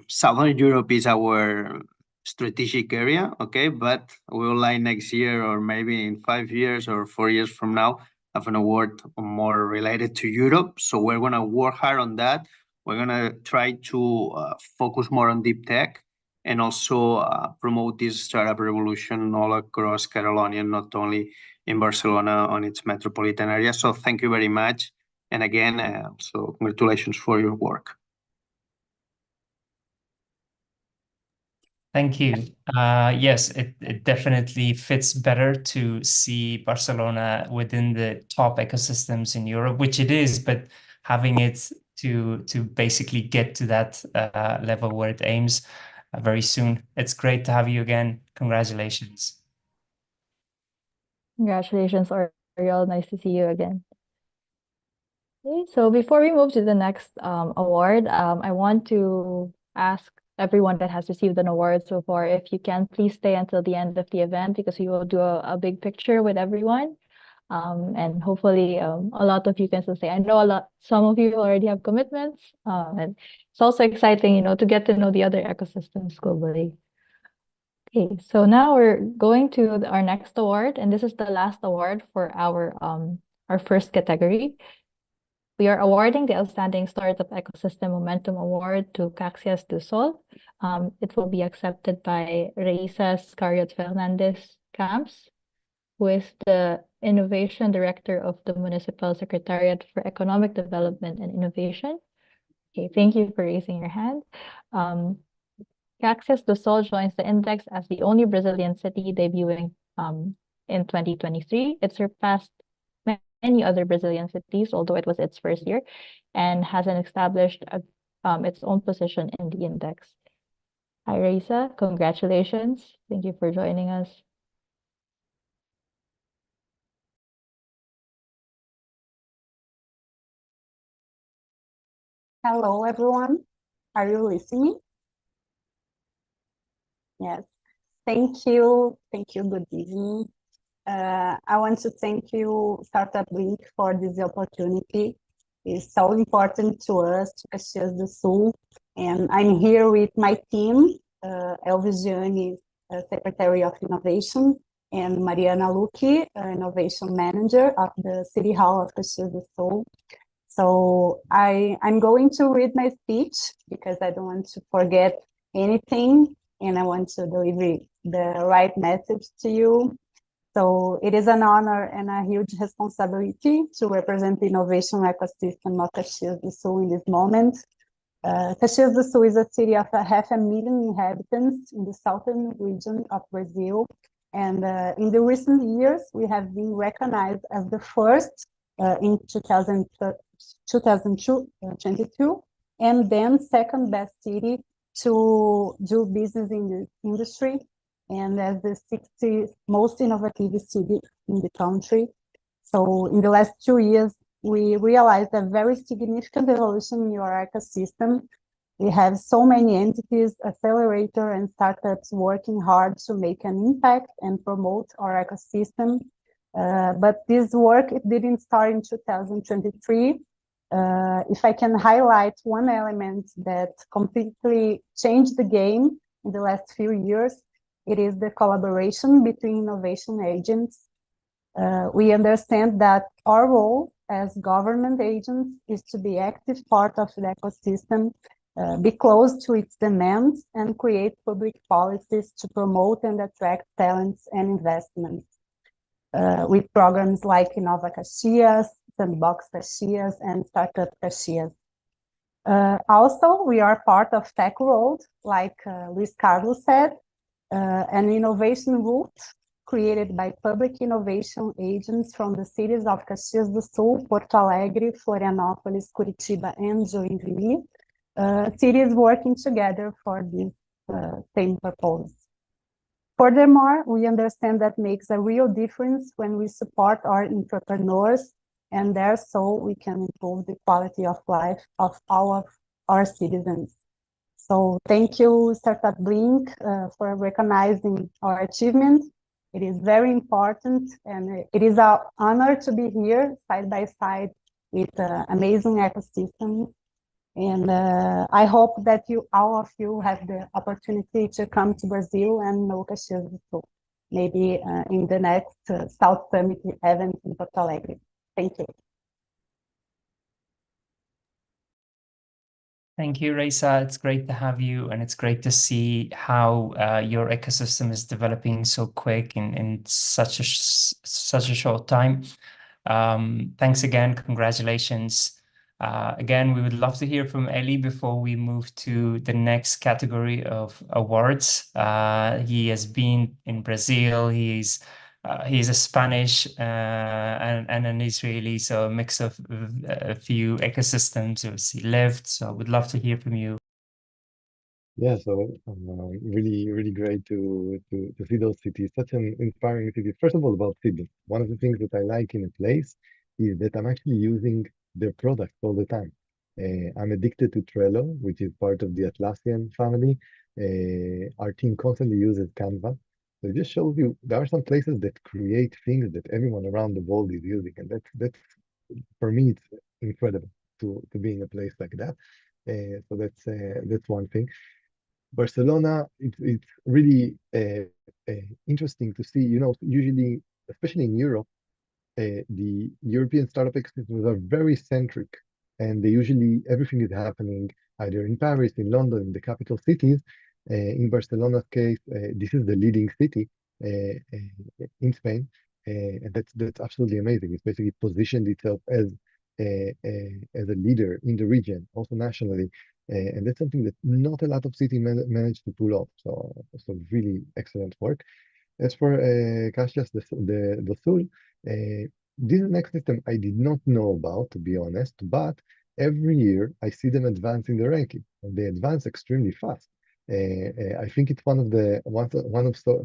Southern Europe is our strategic area, okay? But we will like next year, or maybe in 5 years or 4 years from now, have an award more related to Europe. So we're going to work hard on that. We're going to try to focus more on deep tech, and also promote this startup revolution all across Catalonia, not only in Barcelona on its metropolitan area. So thank you very much. And again, so congratulations for your work. Thank you. Yes, it definitely fits better to see Barcelona within the top ecosystems in Europe, which it is, but having it to basically get to that level where it aims very soon. It's great to have you again. Congratulations. Congratulations, Oriol. Nice to see you again. Okay, so before we move to the next award, I want to ask everyone that has received an award so far, if you can please stay until the end of the event, because we will do a big picture with everyone. And hopefully a lot of you can still stay. I know some of you already have commitments, and it's also exciting, to get to know the other ecosystems globally. Okay, so now we're going to our next award, and this is the last award for our first category. We are awarding the Outstanding Startup Ecosystem Momentum Award to Caxias do Sol. It will be accepted by Raisa Scariot Fernandez Camps, who is the Innovation Director of the Municipal Secretariat for Economic Development and Innovation. Okay, thank you for raising your hand. Caxias do Sol joins the index as the only Brazilian city debuting in 2023. It surpassed many other Brazilian cities, although it was its first year, and hasn't established its own position in the index. Hi, Raisa. Congratulations. Thank you for joining us. Hello, everyone. Are you listening? Yes. Thank you. Thank you. Good evening. I want to thank you, StartupBlink, for this opportunity. It's so important to us, to Caxias do Sul. And I'm here with my team, Elvisiane, Secretary of Innovation, and Mariana Lucchi, Innovation Manager of the City Hall of Caxias do Sul. So I'm going to read my speech because I don't want to forget anything, and I want to deliver the right message to you. So it is an honor and a huge responsibility to represent the innovation ecosystem of Caxias do Sul in this moment. Caxias do Sul is a city of 500,000 inhabitants in the southern region of Brazil, And in the recent years, we have been recognized as the first in 2022, and then second best city to do business in the industry, and as the 60th most innovative city in the country. So in the last 2 years, we realized a very significant evolution in your ecosystem. We have so many entities, accelerator and startups working hard to make an impact and promote our ecosystem. But this work, it didn't start in 2023. If I can highlight one element that completely changed the game in the last few years, it is the collaboration between innovation agents. We understand that our role as government agents is to be active part of the ecosystem, be close to its demands, and create public policies to promote and attract talents and investments. With programs like Inova Caxias, Sandbox Caxias, and Startup Caxias. Also, we are part of Tech Road, like Luis Carlos said, an innovation route created by public innovation agents from the cities of Caxias do Sul, Porto Alegre, Florianópolis, Curitiba, and Joinville, cities working together for this same purpose. Furthermore, we understand that makes a real difference when we support our entrepreneurs, and there so we can improve the quality of life of our citizens. So thank you, StartupBlink, for recognizing our achievement. It is very important, and it is our honor to be here side by side with amazing ecosystem. And I hope that all of you have the opportunity to come to Brazil and know Caxias do Sul, maybe in the next South Summit event in Porto Alegre. Thank you. Thank you, Reisa. It's great to have you, and it's great to see how your ecosystem is developing so quick in such a short time. Thanks again. Congratulations. Again, we would love to hear from Eli before we move to the next category of awards. He has been in Brazil. He's a Spanish and an Israeli, so a mix of a few ecosystems he lived. So I would love to hear from you. Yeah, so really great to see those cities, such an inspiring city. First of all, about Sydney, one of the things that I like in a place is that I'm actually using their products all the time. I'm addicted to Trello, which is part of the Atlassian family. Our team constantly uses Canva. So it just shows you there are some places that create things that everyone around the world is using, and that's for me it's incredible to be in a place like that. So that's one thing. Barcelona, it's really interesting to see. You know, usually, especially in Europe, the European startup ecosystems are very centric, and they usually everything is happening either in Paris, in London, in the capital cities. In Barcelona's case, this is the leading city in Spain, and that's absolutely amazing. It's basically positioned itself as a leader in the region, also nationally, and that's something that not a lot of cities managed to pull off. So really excellent work. As for Caxias do Sul, this next system I did not know about, to be honest, but every year I see them advance in the ranking, and they advance extremely fast. I think it's one of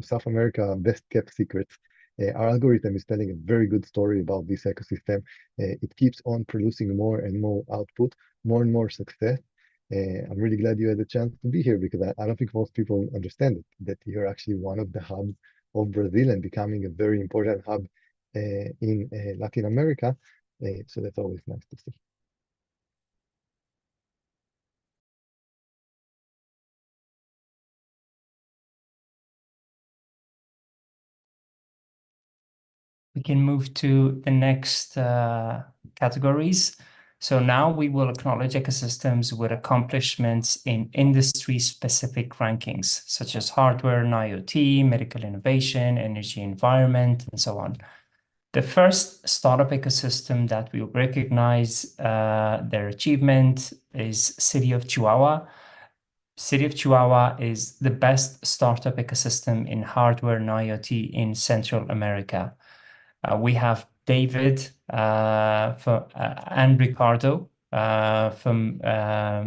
South America best kept secrets. Our algorithm is telling a very good story about this ecosystem. It keeps on producing more and more output, more and more success. I'm really glad you had the chance to be here because I don't think most people understand it, that you're actually one of the hubs of Brazil and becoming a very important hub in Latin America. So that's always nice to see. We can move to the next categories. So now we will acknowledge ecosystems with accomplishments in industry-specific rankings, such as hardware and IoT, medical innovation, energy environment, and so on. The first startup ecosystem that we recognize their achievement is City of Chihuahua. City of Chihuahua is the best startup ecosystem in hardware and IoT in Central America. We have David and Ricardo from our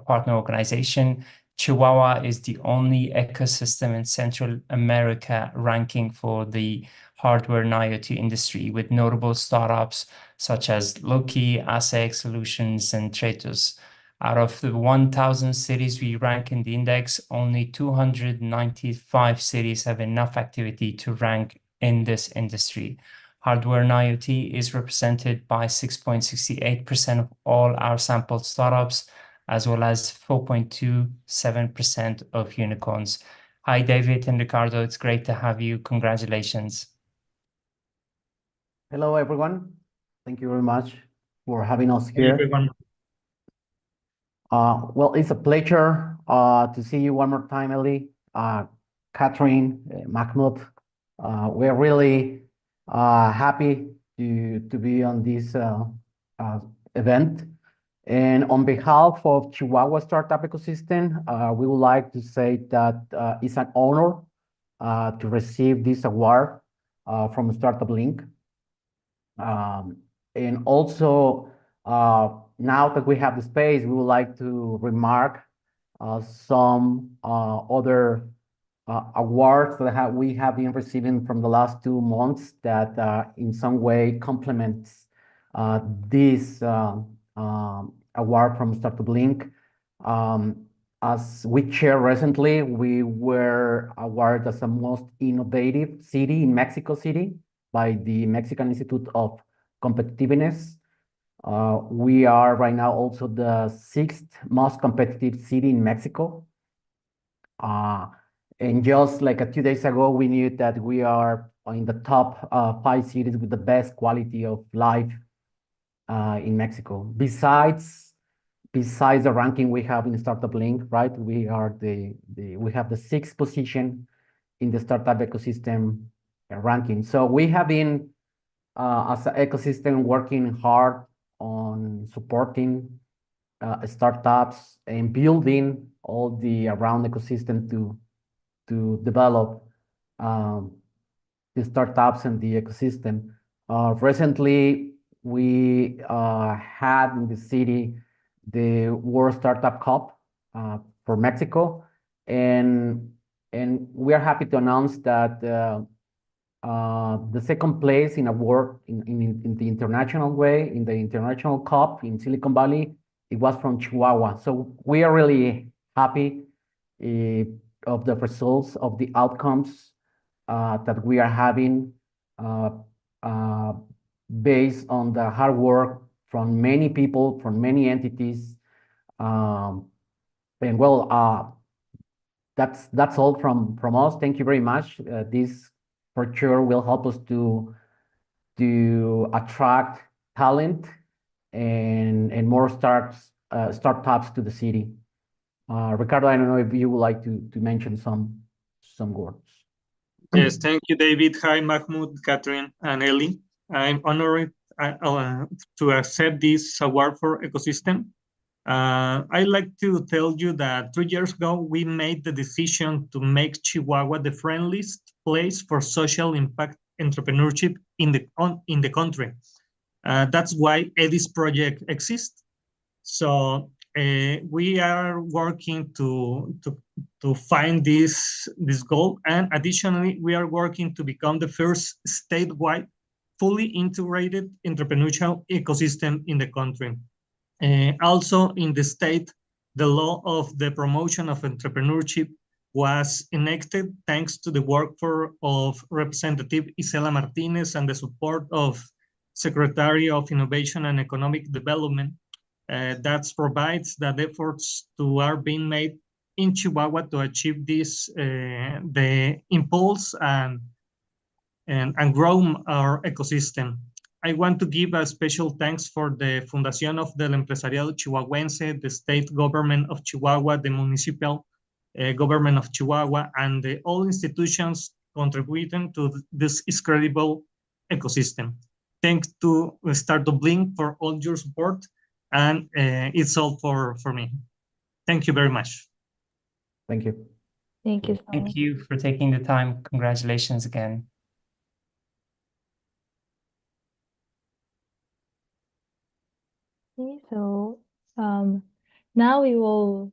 partner organization. Chihuahua is the only ecosystem in Central America ranking for the hardware and IoT industry, with notable startups such as Loki, ASEC Solutions, and Tratos. Out of the 1,000 cities we rank in the index, only 295 cities have enough activity to rank in this industry. Hardware and IoT is represented by 6.68% of all our sampled startups, as well as 4.27% of unicorns. Hi, David and Ricardo. It's great to have you. Congratulations. Hello, everyone. Thank you very much for having us Hey, here. everyone. Well, it's a pleasure to see you one more time, Ellie, Catherine, Mahmoud. We're really happy to be on this event. And on behalf of Chihuahua Startup Ecosystem, we would like to say that it's an honor to receive this award from StartupBlink. And also, now that we have the space, we would like to remark some other awards that we have been receiving from the last 2 months that in some way complements this award from StartupBlink. As we shared recently, we were awarded as the most innovative city in Mexico City by the Mexican Institute of Competitiveness. We are right now also the 6th most competitive city in Mexico. And just like 2 days ago, we knew that we are in the top 5 cities with the best quality of life in Mexico. Besides the ranking we have in StartupBlink, right? We have the 6th position in the startup ecosystem ranking. So we have been as an ecosystem working hard on supporting startups and building all the around ecosystem to develop the startups and the ecosystem. Recently, we had in the city the World Startup Cup for Mexico, and we are happy to announce that the 2nd place in award in the international way, in the international cup in Silicon Valley, it was from Chihuahua. So we are really happy of the results, of the outcomes that we are having based on the hard work from many people, from many entities. And well, that's all from us. Thank you very much. This for sure will help us to attract talent and more startups to the city. Ricardo, I don't know if you would like to mention some words. Yes, thank you, David. Hi, Mahmoud, Catherine, and Ellie. I'm honored to accept this award for ecosystem. I'd like to tell you that 3 years ago, we made the decision to make Chihuahua the friendliest place for social impact entrepreneurship in the country. That's why EDIS project exists. So we are working to find this goal, and additionally, we are working to become the first statewide fully integrated entrepreneurial ecosystem in the country. Also in the state, the law of the promotion of entrepreneurship was enacted thanks to the work of Representative Isela Martinez and the support of Secretary of Innovation and Economic Development. That provides that efforts are being made in Chihuahua to achieve this, the impulse and grow our ecosystem. I want to give a special thanks for the Fundación of del Empresariado Chihuahuense, the state government of Chihuahua, the municipal government of Chihuahua, and all institutions contributing to this incredible ecosystem. Thanks to StartupBlink for all your support, and it's all for me. Thank you very much. Thank you. Thank you so much. Thank you for taking the time. Congratulations again. Okay, so now we will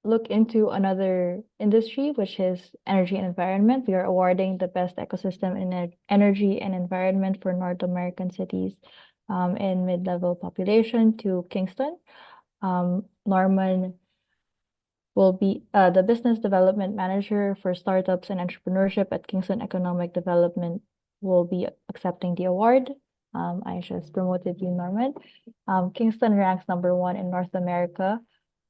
look into another industry, which is energy and environment. We are awarding the best ecosystem in energy and environment for North American cities in mid-level population to Kingston. Norman will be the business development manager for startups and entrepreneurship at Kingston Economic Development will be accepting the award. I just promoted you, Norman. Kingston ranks #1 in North America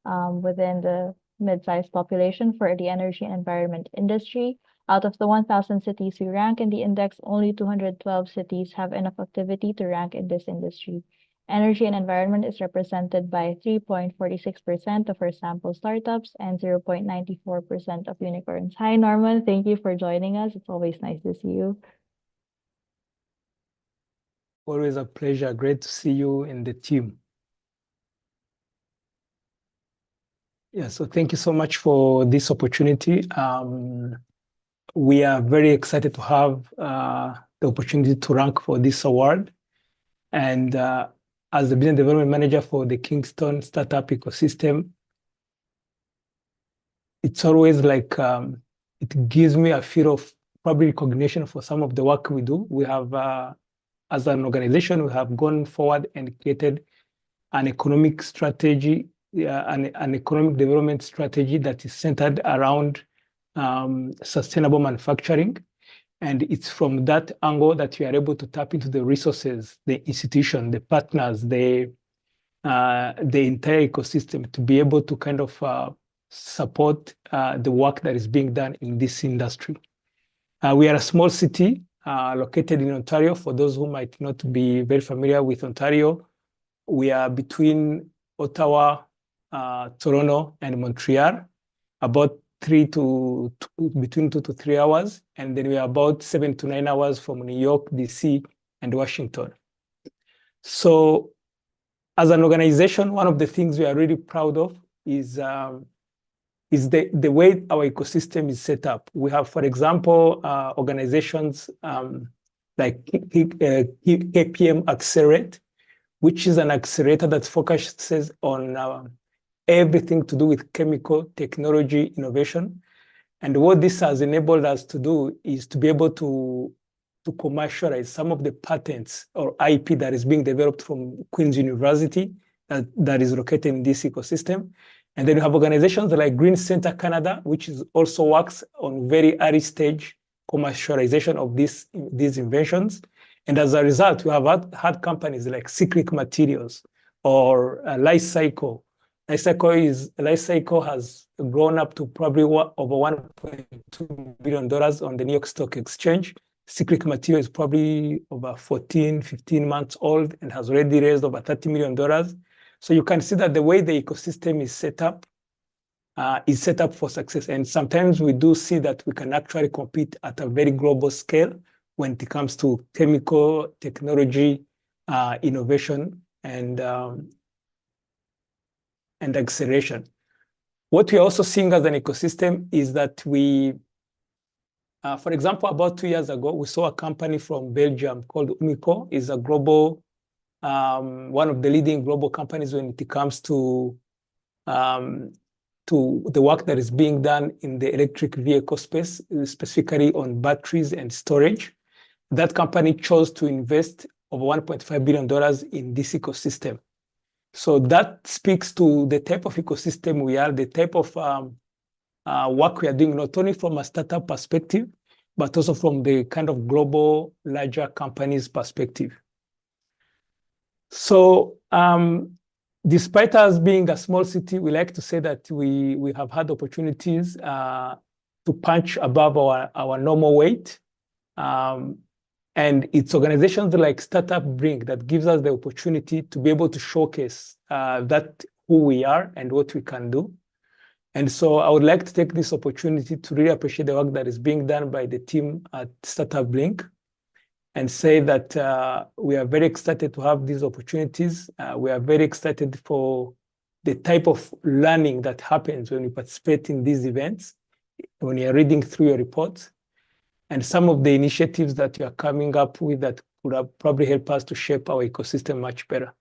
within the mid-sized population for the energy and environment industry. Out of the 1,000 cities we rank in the index, only 212 cities have enough activity to rank in this industry. Energy and environment is represented by 3.46% of our sample startups and 0.94% of unicorns. Hi, Norman. Thank you for joining us. It's always nice to see you. Always a pleasure. Great to see you in the team. Yeah, so thank you so much for this opportunity. We are very excited to have the opportunity to rank for this award. And as the business development manager for the Kingston startup ecosystem, it's always like it gives me a feel of probably recognition for some of the work we do. We have, as an organization, we have gone forward and created an economic strategy, an economic development strategy that is centered around sustainable manufacturing. And it's from that angle that we are able to tap into the resources, the institution, the partners, the entire ecosystem to be able to kind of support the work that is being done in this industry. We are a small city located in Ontario. For those who might not be very familiar with Ontario, we are between Ottawa, Toronto, and Montreal, about between 2 to 3 hours, and then we are about 7 to 9 hours from New York, DC, and Washington. So as an organization, one of the things we are really proud of is the way our ecosystem is set up. We have, for example, organizations like KPM Accelerate, which is an accelerator that focuses on everything to do with chemical technology innovation. And what this has enabled us to do is to be able to commercialize some of the patents or IP that is being developed from Queen's University that is located in this ecosystem. And then you have organizations like Green Center Canada, which also works on very early stage commercialization of these inventions. And as a result, we have had companies like Cyclic Materials or Life Cycle. Life Cycle has grown up to probably over $1.2 billion on the New York Stock Exchange. Cyclic Material is probably over 15 months old and has already raised over $30 million. So you can see that the way the ecosystem is set up for success. And sometimes we do see that we can actually compete at a very global scale when it comes to chemical technology, innovation, and acceleration. What we're also seeing as an ecosystem is that for example, about 2 years ago, we saw a company from Belgium called Umico. It's a global, one of the leading global companies when it comes to the work that is being done in the electric vehicle space, specifically on batteries and storage. That company chose to invest over $1.5 billion in this ecosystem. So that speaks to the type of ecosystem we are, the type of work we are doing, not only from a startup perspective, but also from the kind of global larger companies perspective. So despite us being a small city, we like to say that we have had opportunities to punch above our normal weight. And it's organizations like StartupBlink that gives us the opportunity to be able to showcase who we are and what we can do. And so I would like to take this opportunity to really appreciate the work that is being done by the team at StartupBlink and say that we are very excited to have these opportunities. We are very excited for the type of learning that happens when you participate in these events, when you're reading through your reports, and some of the initiatives that you are coming up with that would have probably help us to shape our ecosystem much better.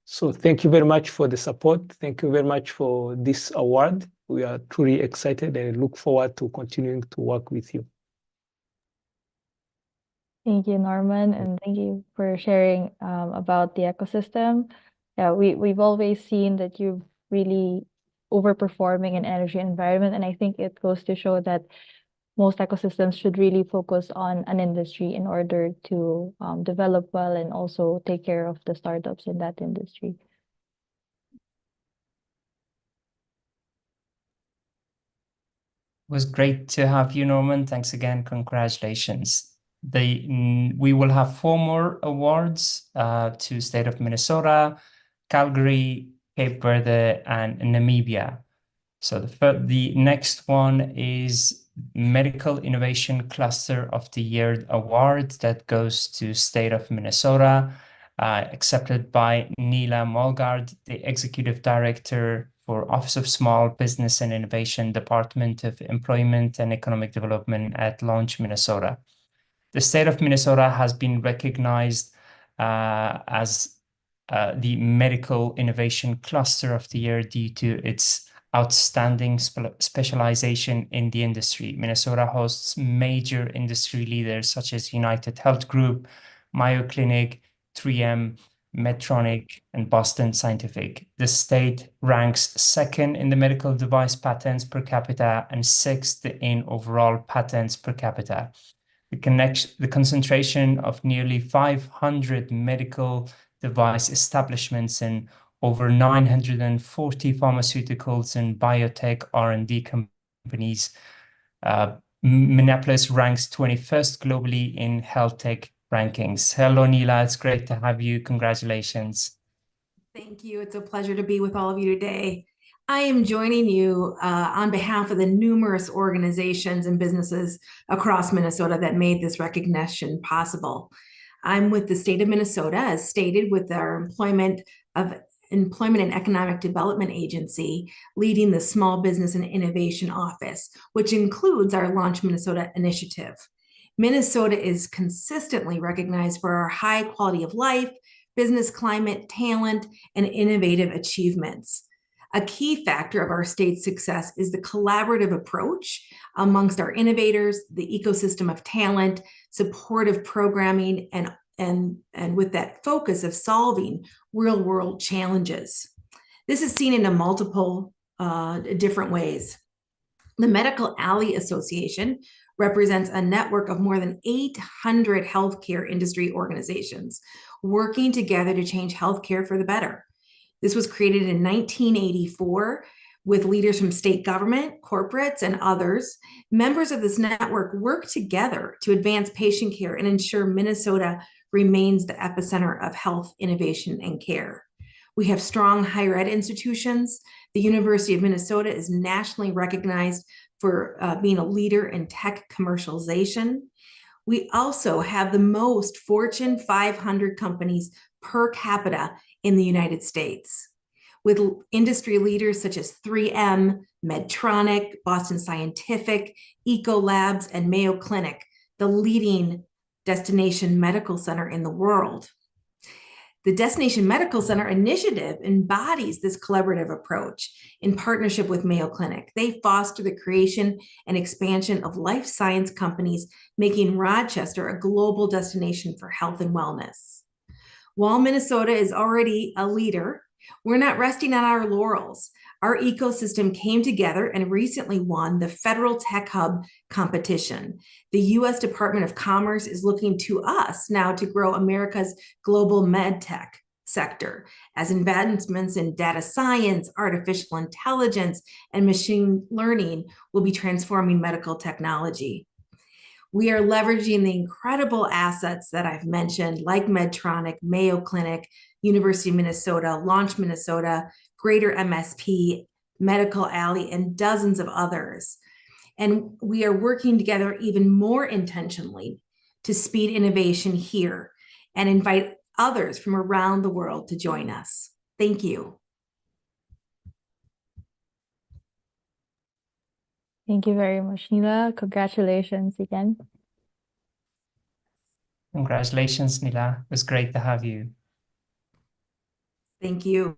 So thank you very much for the support. Thank you very much for this award. We are truly excited and look forward to continuing to work with you. Thank you, Norman, and thank you for sharing about the ecosystem. Yeah, we've always seen that you're really overperforming in energy and environment, and I think it goes to show that most ecosystems should really focus on an industry in order to develop well and also take care of the startups in that industry. It was great to have you, Norman. Thanks again. Congratulations. We will have 4 more awards to State of Minnesota, Calgary, Cape Verde, and Namibia. So the next one is Medical Innovation Cluster of the Year Award that goes to State of Minnesota, accepted by Neela Molgard, the Executive Director for Office of Small Business and Innovation, Department of Employment and Economic Development at Launch, Minnesota. The state of Minnesota has been recognized as the Medical Innovation Cluster of the Year due to its outstanding specialization in the industry. Minnesota hosts major industry leaders such as United Health Group, Mayo Clinic, 3M, Medtronic, and Boston Scientific. The state ranks second in the medical device patents per capita and 6th in overall patents per capita. The concentration of nearly 500 medical device establishments and over 940 pharmaceuticals and biotech R&D companies. Minneapolis ranks 21st globally in health tech rankings. Hello, Neela. It's great to have you. Congratulations. Thank you. It's a pleasure to be with all of you today. I am joining you on behalf of the numerous organizations and businesses across Minnesota that made this recognition possible. I'm with the state of Minnesota, as stated, with our Employment and Economic Development Agency, leading the Small Business and Innovation Office, which includes our Launch Minnesota initiative. Minnesota is consistently recognized for our high quality of life, business climate, talent, and innovative achievements. A key factor of our state's success is the collaborative approach amongst our innovators, the ecosystem of talent, supportive programming, and with that focus of solving real-world challenges. This is seen in multiple different ways. The Medical Alley Association represents a network of more than 800 healthcare industry organizations working together to change healthcare for the better. This was created in 1984 with leaders from state government, corporates, and others. Members of this network work together to advance patient care and ensure Minnesota remains the epicenter of health, innovation, and care. We have strong higher ed institutions. The University of Minnesota is nationally recognized for being a leader in tech commercialization. We also have the most Fortune 500 companies per capita in the United States, with industry leaders such as 3M, Medtronic, Boston Scientific, Ecolabs, and Mayo Clinic, the leading destination medical center in the world. The Destination Medical Center initiative embodies this collaborative approach in partnership with Mayo Clinic. They foster the creation and expansion of life science companies, making Rochester a global destination for health and wellness. While Minnesota is already a leader, we're not resting on our laurels. Our ecosystem came together and recently won the Federal Tech Hub competition. The U.S. Department of Commerce is looking to us now to grow America's global med tech sector, as advancements in data science, artificial intelligence, and machine learning will be transforming medical technology. We are leveraging the incredible assets that I've mentioned, like Medtronic, Mayo Clinic, University of Minnesota, Launch Minnesota, Greater MSP, Medical Alley, and dozens of others. And we are working together even more intentionally to speed innovation here and invite others from around the world to join us. Thank you. Thank you very much, Nila. Congratulations again. Congratulations, Nila. It was great to have you. Thank you.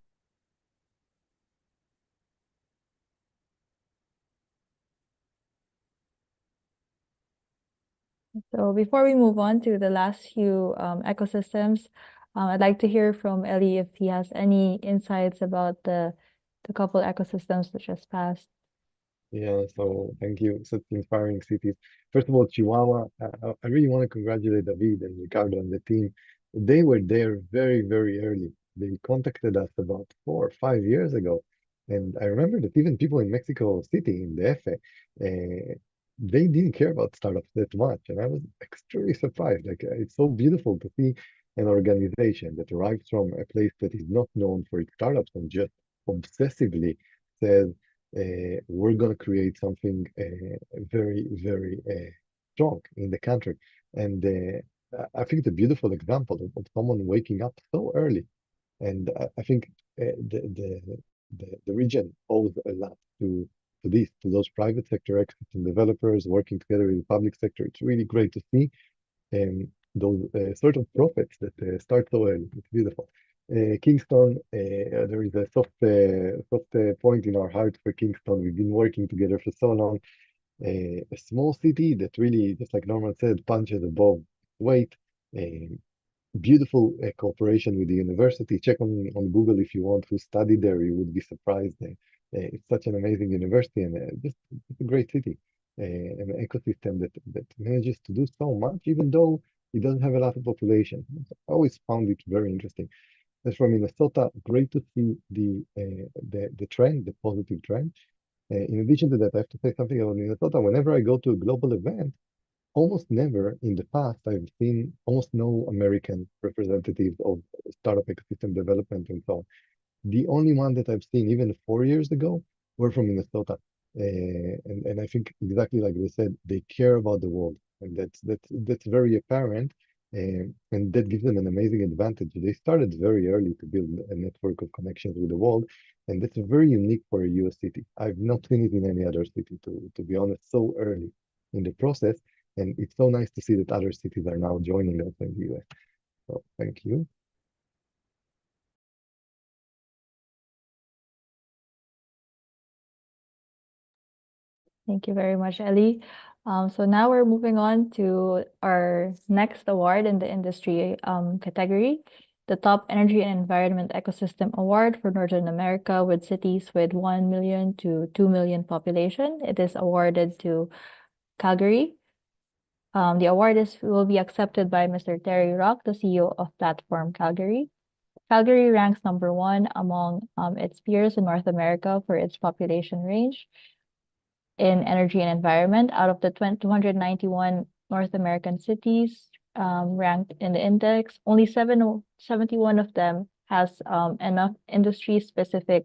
So before we move on to the last few ecosystems, I'd like to hear from Ellie if he has any insights about the couple ecosystems that just passed. Yeah, so thank you. Such inspiring cities. First of all, Chihuahua, I really want to congratulate David and Ricardo and the team. They were there very, very early. They contacted us about 4 or 5 years ago. And I remember that even people in Mexico City, in the Efe, they didn't care about startups that much. And I was extremely surprised. Like, it's so beautiful to see an organization that arrives from a place that is not known for its startups and just obsessively says, we're going to create something very, very strong in the country. And I think it's a beautiful example of someone waking up so early. And I think the region owes a lot to this, to those private sector ecosystem developers working together with the public sector. It's really great to see those sort of profits that start so early. It's beautiful. Kingston, there is a soft point in our heart for Kingston. We've been working together for so long. A small city that really, just like Norman said, punches above weight. Beautiful cooperation with the university. Check on Google if you want who studied there. You would be surprised. It's such an amazing university and just a great city. An ecosystem that manages to do so much, even though it doesn't have a lot of population. I always found it very interesting. As for Minnesota, great to see the trend, the positive trend. In addition to that, I have to say something about Minnesota. Whenever I go to a global event, almost never in the past I've seen almost no American representatives of startup ecosystem development and so on. The only one that I've seen even 4 years ago were from Minnesota. And I think exactly like they said, they care about the world. And that's very apparent. And that gives them an amazing advantage. They started very early to build a network of connections with the world. And that's very unique for a US city. I've not seen it in any other city, to be honest, so early in the process. And it's so nice to see that other cities are now joining us in the US. So thank you. Thank you very much, Ellie. So now we're moving on to our next award in the industry category, the Top Energy and Environment Ecosystem Award for Northern America with cities with 1 million to 2 million population. It is awarded to Calgary. The award will be accepted by Mr. Terry Rock, the CEO of Platform Calgary. Calgary ranks #1 among its peers in North America for its population range in energy and environment. Out of the 291 North American cities ranked in the index, only 71 of them has enough industry-specific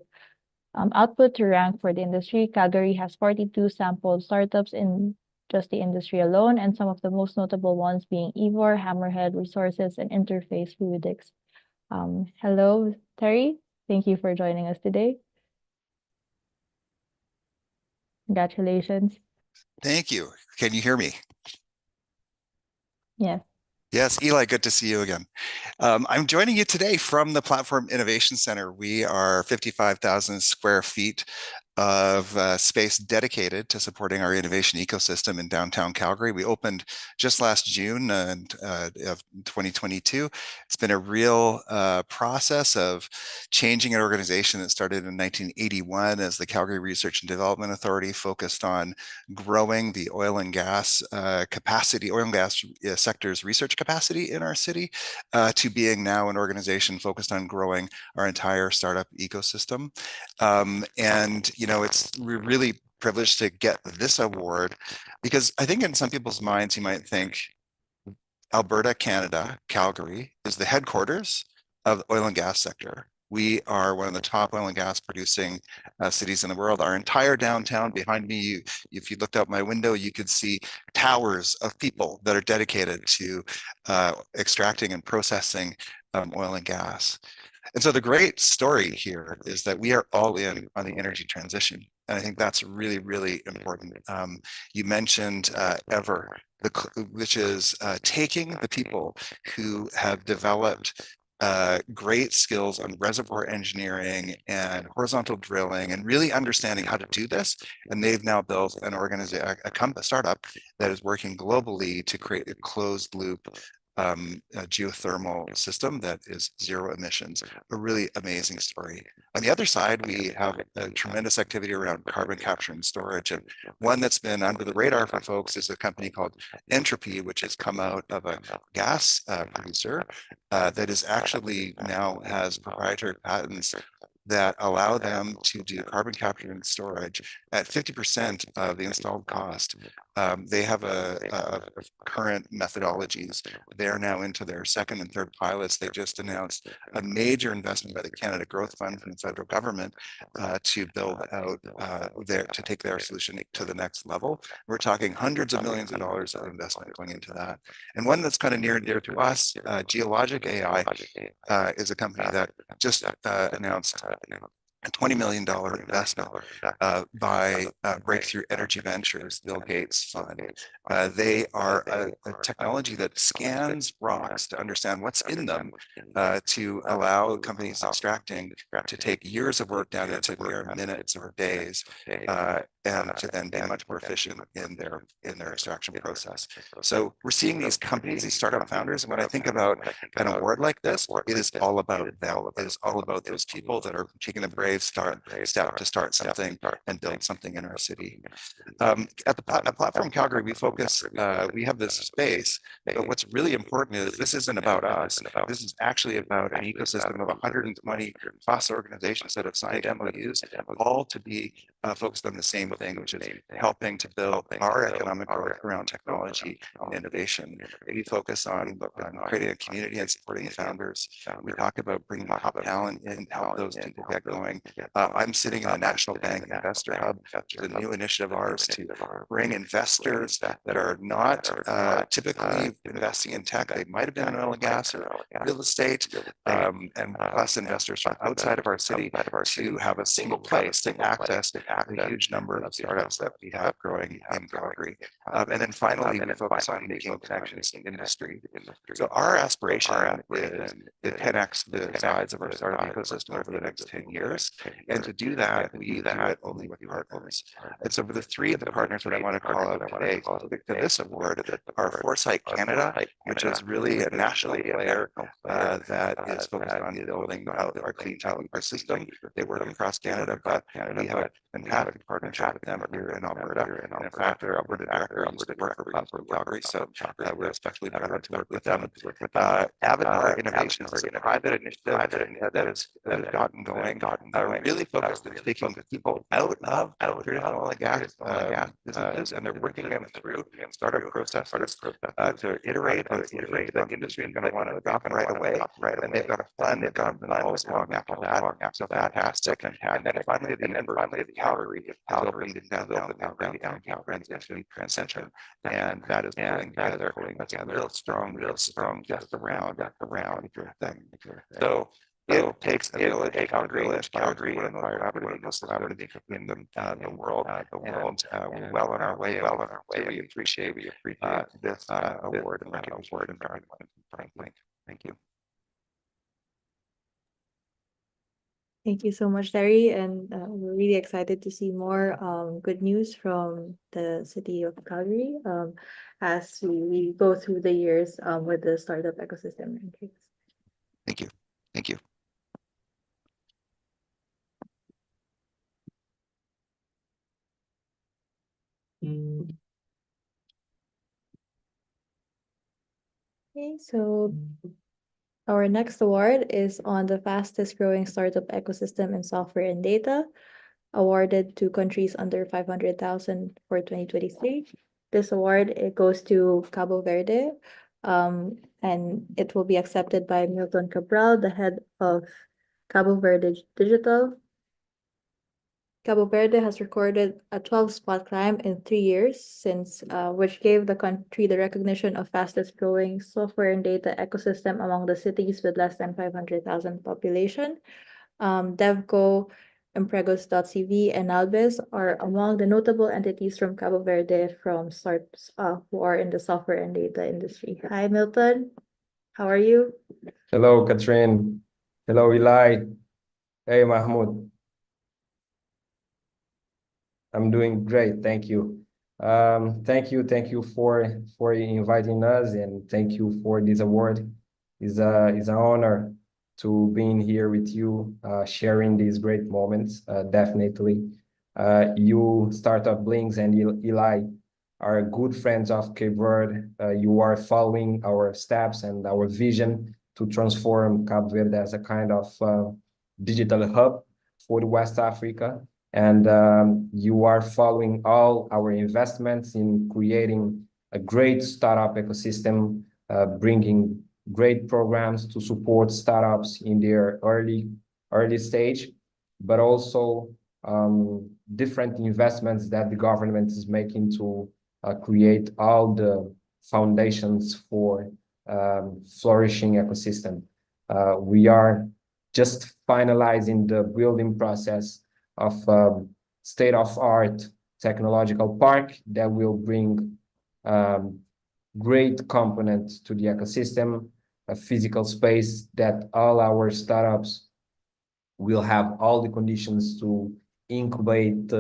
output to rank for the industry. Calgary has 42 sampled startups in just the industry alone, and some of the most notable ones being Ivor, Hammerhead Resources, and Interface Fluidics. Hello, Terry. Thank you for joining us today. Congratulations. Thank you. Can you hear me? Yes. Yes, Eli, good to see you again. I'm joining you today from the Platform Innovation Center. We are 55,000 square feet of space dedicated to supporting our innovation ecosystem in downtown Calgary. We opened just last June of 2022. It's been a real process of changing an organization that started in 1981 as the Calgary Research and Development Authority, focused on growing the oil and gas capacity, oil and gas sector's research capacity in our city, to being now an organization focused on growing our entire startup ecosystem. And we're really privileged to get this award because I think in some people's minds you might think Alberta, Canada, Calgary is the headquarters of the oil and gas sector. We are one of the top oil and gas producing cities in the world. Our entire downtown behind me, if you looked out my window, you could see towers of people that are dedicated to extracting and processing oil and gas. And so the great story here is that we are all in on the energy transition. And I think that's really, really important. You mentioned Ever, which is taking the people who have developed great skills on reservoir engineering and horizontal drilling and really understanding how to do this. And they've now built an organization, a startup that is working globally to create a closed loop a geothermal system that is zero emissions. A really amazing story. On the other side, we have a tremendous activity around carbon capture and storage. And one that's been under the radar for folks is a company called Entropy, which has come out of a gas producer that is actually now has proprietary patents that allow them to do carbon capture and storage at 50% of the installed cost. They have a current methodologies. They are now into their second and third pilots. They just announced a major investment by the Canada Growth Fund from the federal government to build out to take their solution to the next level. We're talking hundreds of millions of dollars of investment going into that. And one that's kind of near and dear to us, Geologic AI is a company that just announced a $20 million investment by Breakthrough Energy Ventures, Bill Gates fund. They are a technology that scans rocks to understand what's in them to allow companies extracting to take years of work down into mere minutes or days and to then be much more efficient in their extraction process. So we're seeing these companies, these startup founders, and when I think about an award like this, it is all about them. It is all about those people that are taking the brave step to start something and build something in our city. At Platform Calgary, we have this space, but what's really important is this isn't about us. This is actually about an ecosystem of 120 plus organizations that have signed MOUs, all to be focused on the same thing, which is helping to build our economic growth around technology and innovation. We focus on creating a community and supporting the founders. We talk about bringing top talent in, help those people get going. I'm sitting in a National Bank Investor Hub, the new initiative of ours to bring investors that are not typically investing in tech. They might have been in oil and gas or real estate, and plus investors from outside of our city to have a single place to access the huge number of startups that we have growing in Calgary. And then finally, we focus on making connections in industry. So our aspiration is to 10x the size of our startup ecosystem over the next 10 years. And to do that, we do it only with partners. And so for the three of the partners that I want to call out today to this award are Foresight Canada, which is really a national player that is focused on building out our clean talent system. They work across Canada, but we have a fantastic partnership with them here in Alberta. And in fact, their Alberta director used to work for Platform Calgary, so we're especially proud to work with them. Avatar Innovations is a private initiative that has gotten going, really focused on taking people out of traditional oil and gas businesses, and they're working them through startup processes to iterate the industry and going to want to adopt them right away. And they've got a fund, they've got almost long after that, so fantastic. And then finally, the Calgary downtown Calgary transition, and that is pulling together. That's a real strong, just around thing. So it takes a village, Calgary, one of the most collaborative in the world. We're well on our way. We appreciate this award and recognition. Thank you. Thank you so much, Larry, and we're really excited to see more good news from the city of Calgary as we go through the years with the startup ecosystem rankings. Thank you. Okay, so our next award is on the fastest growing startup ecosystem in software and data, awarded to countries under 500,000 for 2023. This award, it goes to Cabo Verde, and it will be accepted by Milton Cabral, the head of Cabo Verde Digital. Cabo Verde has recorded a 12-spot climb in 3 years since, which gave the country the recognition of fastest growing software and data ecosystem among the cities with less than 500,000 population. DevCo Empregos.cv, and Alves are among the notable entities from Cabo Verde from startups who are in the software and data industry. Hi, Milton. How are you? Hello, Catherine. Hello, Eli. Hey, Mahmoud. I'm doing great, thank you. Thank you for inviting us, and thank you for this award. It's an honor to being here with you, sharing these great moments. Definitely, you StartupBlinks and Eli are good friends of Cape Verde. You are following our steps and our vision to transform Cape Verde as a kind of digital hub for the West Africa. And you are following all our investments in creating a great startup ecosystem, bringing great programs to support startups in their early stage, but also different investments that the government is making to create all the foundations for flourishing ecosystem. We are just finalizing the building process of state-of-art technological park that will bring great components to the ecosystem, a physical space that all our startups will have all the conditions to incubate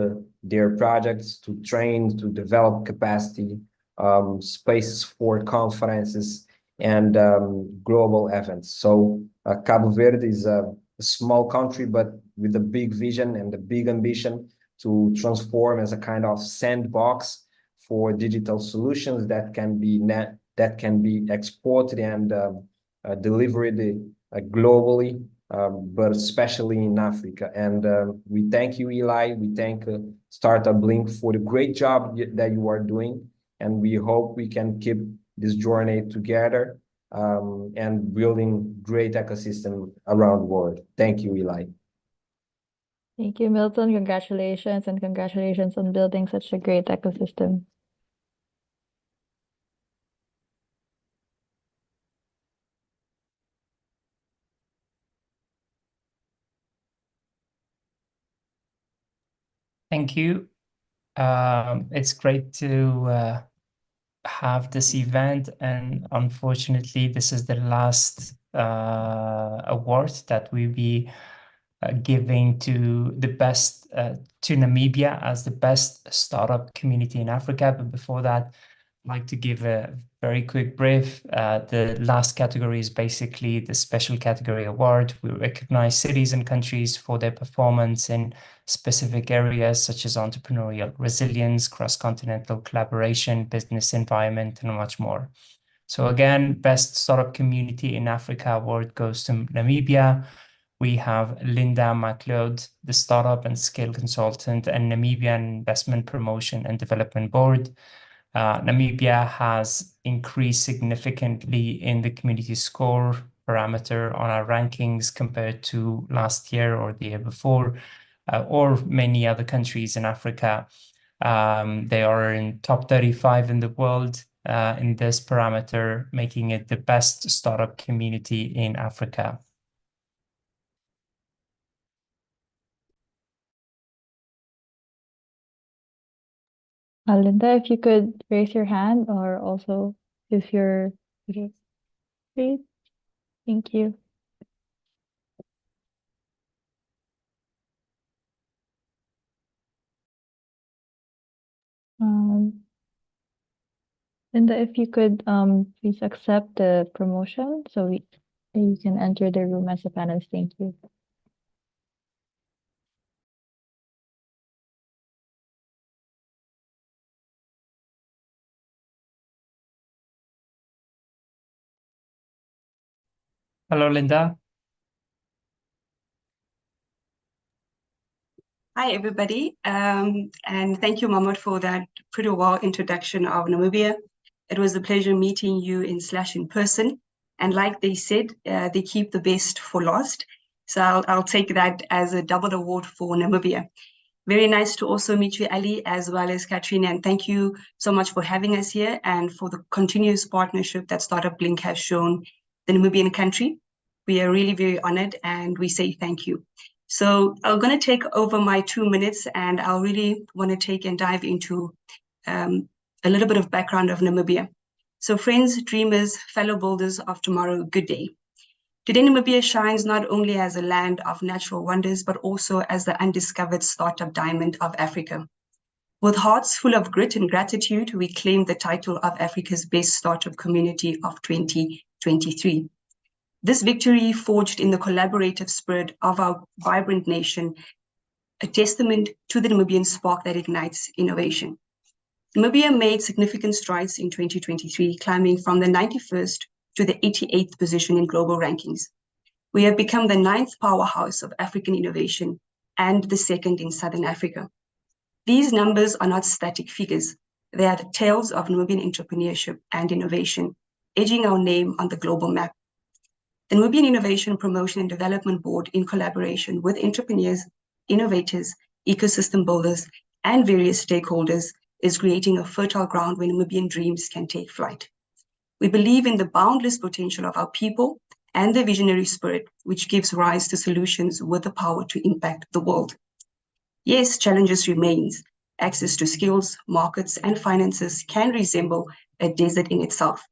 their projects, to train, to develop capacity, spaces for conferences and global events. So Cabo Verde is a small country, but with a big vision and a big ambition to transform as a kind of sandbox for digital solutions that can be exported and delivered globally, but especially in Africa. And we thank you, Eli. We thank StartupBlink for the great job that you are doing, and we hope we can keep this journey together and building great ecosystem around the world. Thank you, Eli. Thank you, Milton. Congratulations, and congratulations on building such a great ecosystem. Thank you. It's great to have this event, and unfortunately, this is the last award that we'll be giving to the best to Namibia as the best startup community in Africa. But before that, I'd like to give a very quick brief. The last category is basically the special category award. We recognize cities and countries for their performance in specific areas such as entrepreneurial resilience, cross-continental collaboration, business environment, and much more. So again, Best Startup Community in Africa award goes to Namibia. We have Linda MacLeod, the Startup and Scale Consultant and Namibian Investment Promotion and Development Board. Namibia has increased significantly in the community score parameter on our rankings compared to last year or the year before, or many other countries in Africa. They are in top 35 in the world in this parameter, making it the best startup community in Africa. Linda, if you could raise your hand, or also if you're please. Thank you. Linda, if you could please accept the promotion so you can enter the room as a panelist. Thank you. Hello, Linda. Hi, everybody. And thank you, Mahmoud, for that pretty well introduction of Namibia. It was a pleasure meeting you in person. And like they said, they keep the best for last. So I'll take that as a double award for Namibia. Very nice to also meet you, Ali, as well as Katrina. And thank you so much for having us here and for the continuous partnership that StartupBlink has shown the Namibian country. We are really very honored and we say thank you. So I'm going to take over my 2 minutes, and I'll really want to take and dive into a little bit of background of Namibia. So friends, dreamers, fellow builders of tomorrow, good day. Today, Namibia shines not only as a land of natural wonders, but also as the undiscovered startup diamond of Africa. With hearts full of grit and gratitude, we claim the title of Africa's best startup community of 2023. This victory, forged in the collaborative spirit of our vibrant nation, a testament to the Namibian spark that ignites innovation. Namibia made significant strides in 2023, climbing from the 91st to the 88th position in global rankings. We have become the 9th powerhouse of African innovation and the 2nd in Southern Africa. These numbers are not static figures. They are the tales of Namibian entrepreneurship and innovation, edging our name on the global map. The Namibian Innovation Promotion and Development Board, in collaboration with entrepreneurs, innovators, ecosystem builders, and various stakeholders, is creating a fertile ground where Namibian dreams can take flight. We believe in the boundless potential of our people and the visionary spirit, which gives rise to solutions with the power to impact the world. Yes, challenges remains. Access to skills, markets, and finances can resemble a desert in itself.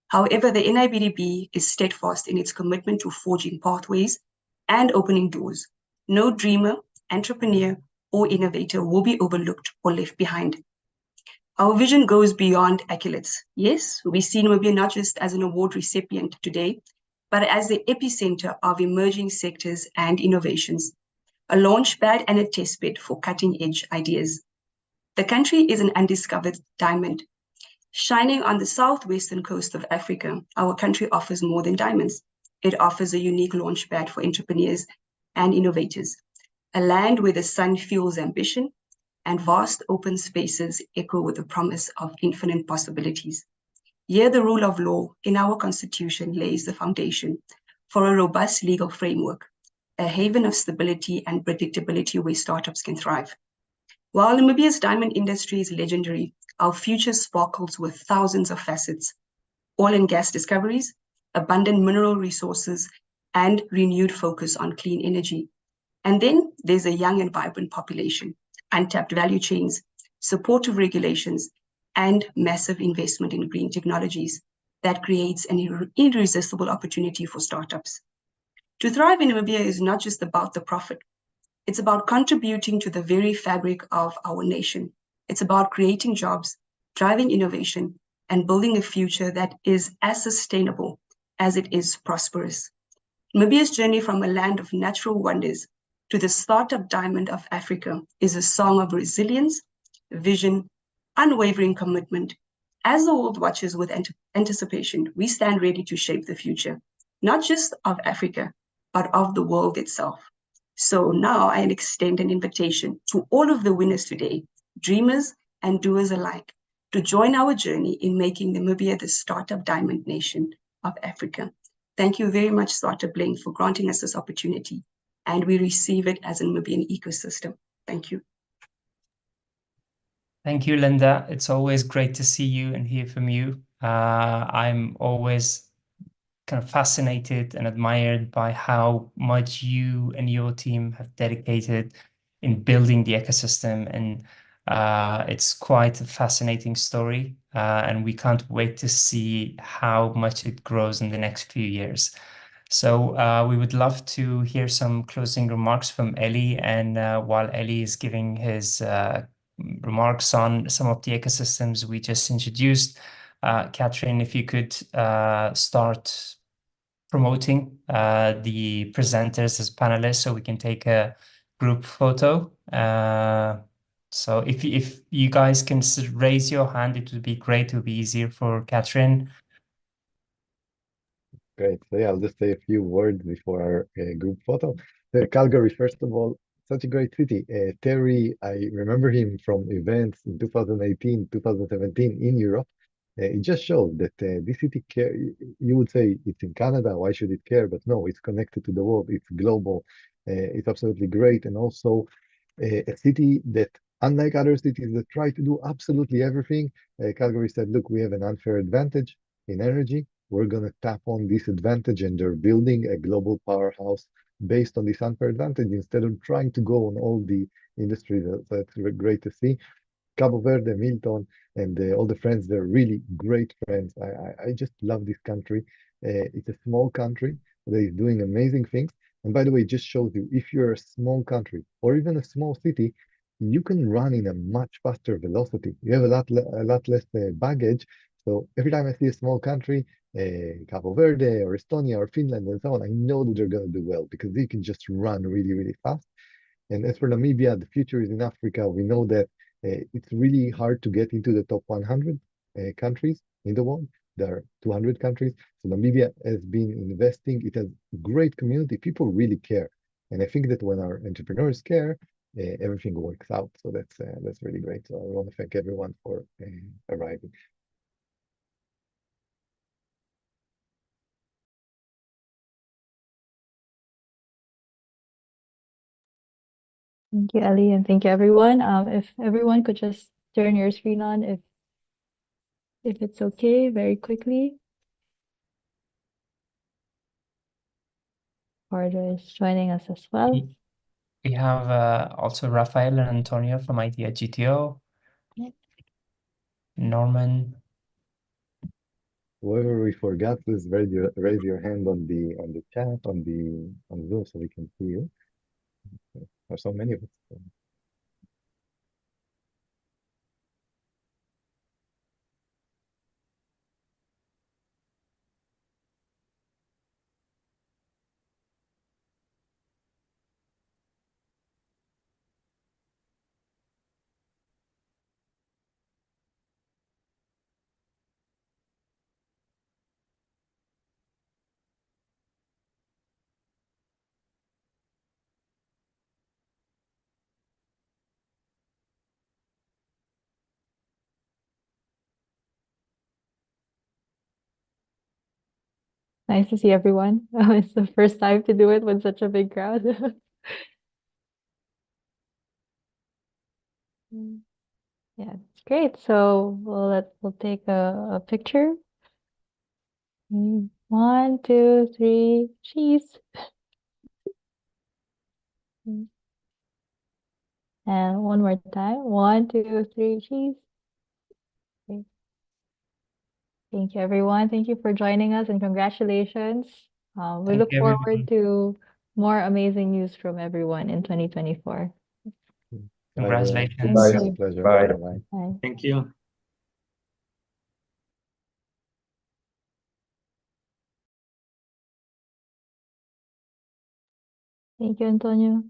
However, the NIBDB is steadfast in its commitment to forging pathways and opening doors. No dreamer, entrepreneur, or innovator will be overlooked or left behind. Our vision goes beyond accolades. Yes, we see Namibia not just as an award recipient today, but as the epicenter of emerging sectors and innovations, a launchpad and a testbed for cutting-edge ideas. The country is an undiscovered diamond. Shining on the southwestern coast of Africa, our country offers more than diamonds. It offers a unique launchpad for entrepreneurs and innovators, a land where the sun fuels ambition and vast open spaces echo with the promise of infinite possibilities. Here, the rule of law in our constitution lays the foundation for a robust legal framework, a haven of stability and predictability where startups can thrive. While Namibia's diamond industry is legendary, our future sparkles with thousands of facets: oil and gas discoveries, abundant mineral resources, and renewed focus on clean energy. And then there's a young and vibrant population, untapped value chains, supportive regulations, and massive investment in green technologies that creates an irresistible opportunity for startups. To thrive in Namibia is not just about the profit. It's about contributing to the very fabric of our nation. It's about creating jobs, driving innovation, and building a future that is as sustainable as it is prosperous. Namibia's journey from a land of natural wonders to the startup diamond of Africa is a song of resilience, vision, unwavering commitment. As the world watches with anticipation, we stand ready to shape the future, not just of Africa, but of the world itself. So now I extend an invitation to all of the winners today, dreamers and doers alike, to join our journey in making Namibia the startup diamond nation of Africa. Thank you very much, StartupBlink, for granting us this opportunity, and we receive it as a Namibian ecosystem. Thank you. Thank you, Linda. It's always great to see you and hear from you. I'm always kind of fascinated and admired by how much you and your team have dedicated in building the ecosystem, and it's quite a fascinating story, and we can't wait to see how much it grows in the next few years. So we would love to hear some closing remarks from Eli, and while Eli is giving his remarks on some of the ecosystems we just introduced, Catherine, if you could start promoting the presenters as panelists so we can take a group photo. So if you guys can raise your hand, it would be great. It would be easier for Catherine. Great. So yeah, I'll just say a few words before our group photo. Calgary, first of all, such a great city. Terry, I remember him from events in 2018, 2017 in Europe. It just showed that this city care. You would say it's in Canada, why should it care? But no, it's connected to the world. It's global. It's absolutely great. And also a city that, unlike other cities that try to do absolutely everything, Calgary said, look, we have an unfair advantage in energy. We're going to tap on this advantage, and they're building a global powerhouse based on this unfair advantage instead of trying to go on all the industries. That's great to see. Cabo Verde, Milton, and all the friends, they're really great friends. I just love this country. It's a small country that is doing amazing things. And by the way, it just shows you if you're a small country or even a small city, you can run in a much faster velocity. You have a lot less baggage. So every time I see a small country, Cabo Verde or Estonia or Finland and so on, I know that they're going to do well because they can just run really, really fast. And as for Namibia, the future is in Africa. We know that it's really hard to get into the top 100 countries in the world. There are 200 countries. So Namibia has been investing. It has great community. People really care. And I think that when our entrepreneurs care, everything works out. So that's really great. So I want to thank everyone for arriving. Thank you, Ellie, and thank you, everyone. If everyone could just turn your screen on, if it's okay, very quickly. Pardo is joining us as well. We have also Rafael and Antonio from Idea GTO. Yep. Norman. Whoever we forgot, please raise your hand on the chat on Zoom so we can see you. There's so many of us. Nice to see everyone. It's the first time to do it with such a big crowd. Yeah, it's great. So we'll take a picture. 1, 2, 3, cheese. And one more time. 1, 2, 3, cheese. Okay. Thank you, everyone. Thank you for joining us and congratulations. We Thank look you, forward everyone. to more amazing news from everyone in 2024. Congratulations. Thank It's a you. pleasure. Bye. Bye-bye. Bye. Thank you. Thank you, Antonio.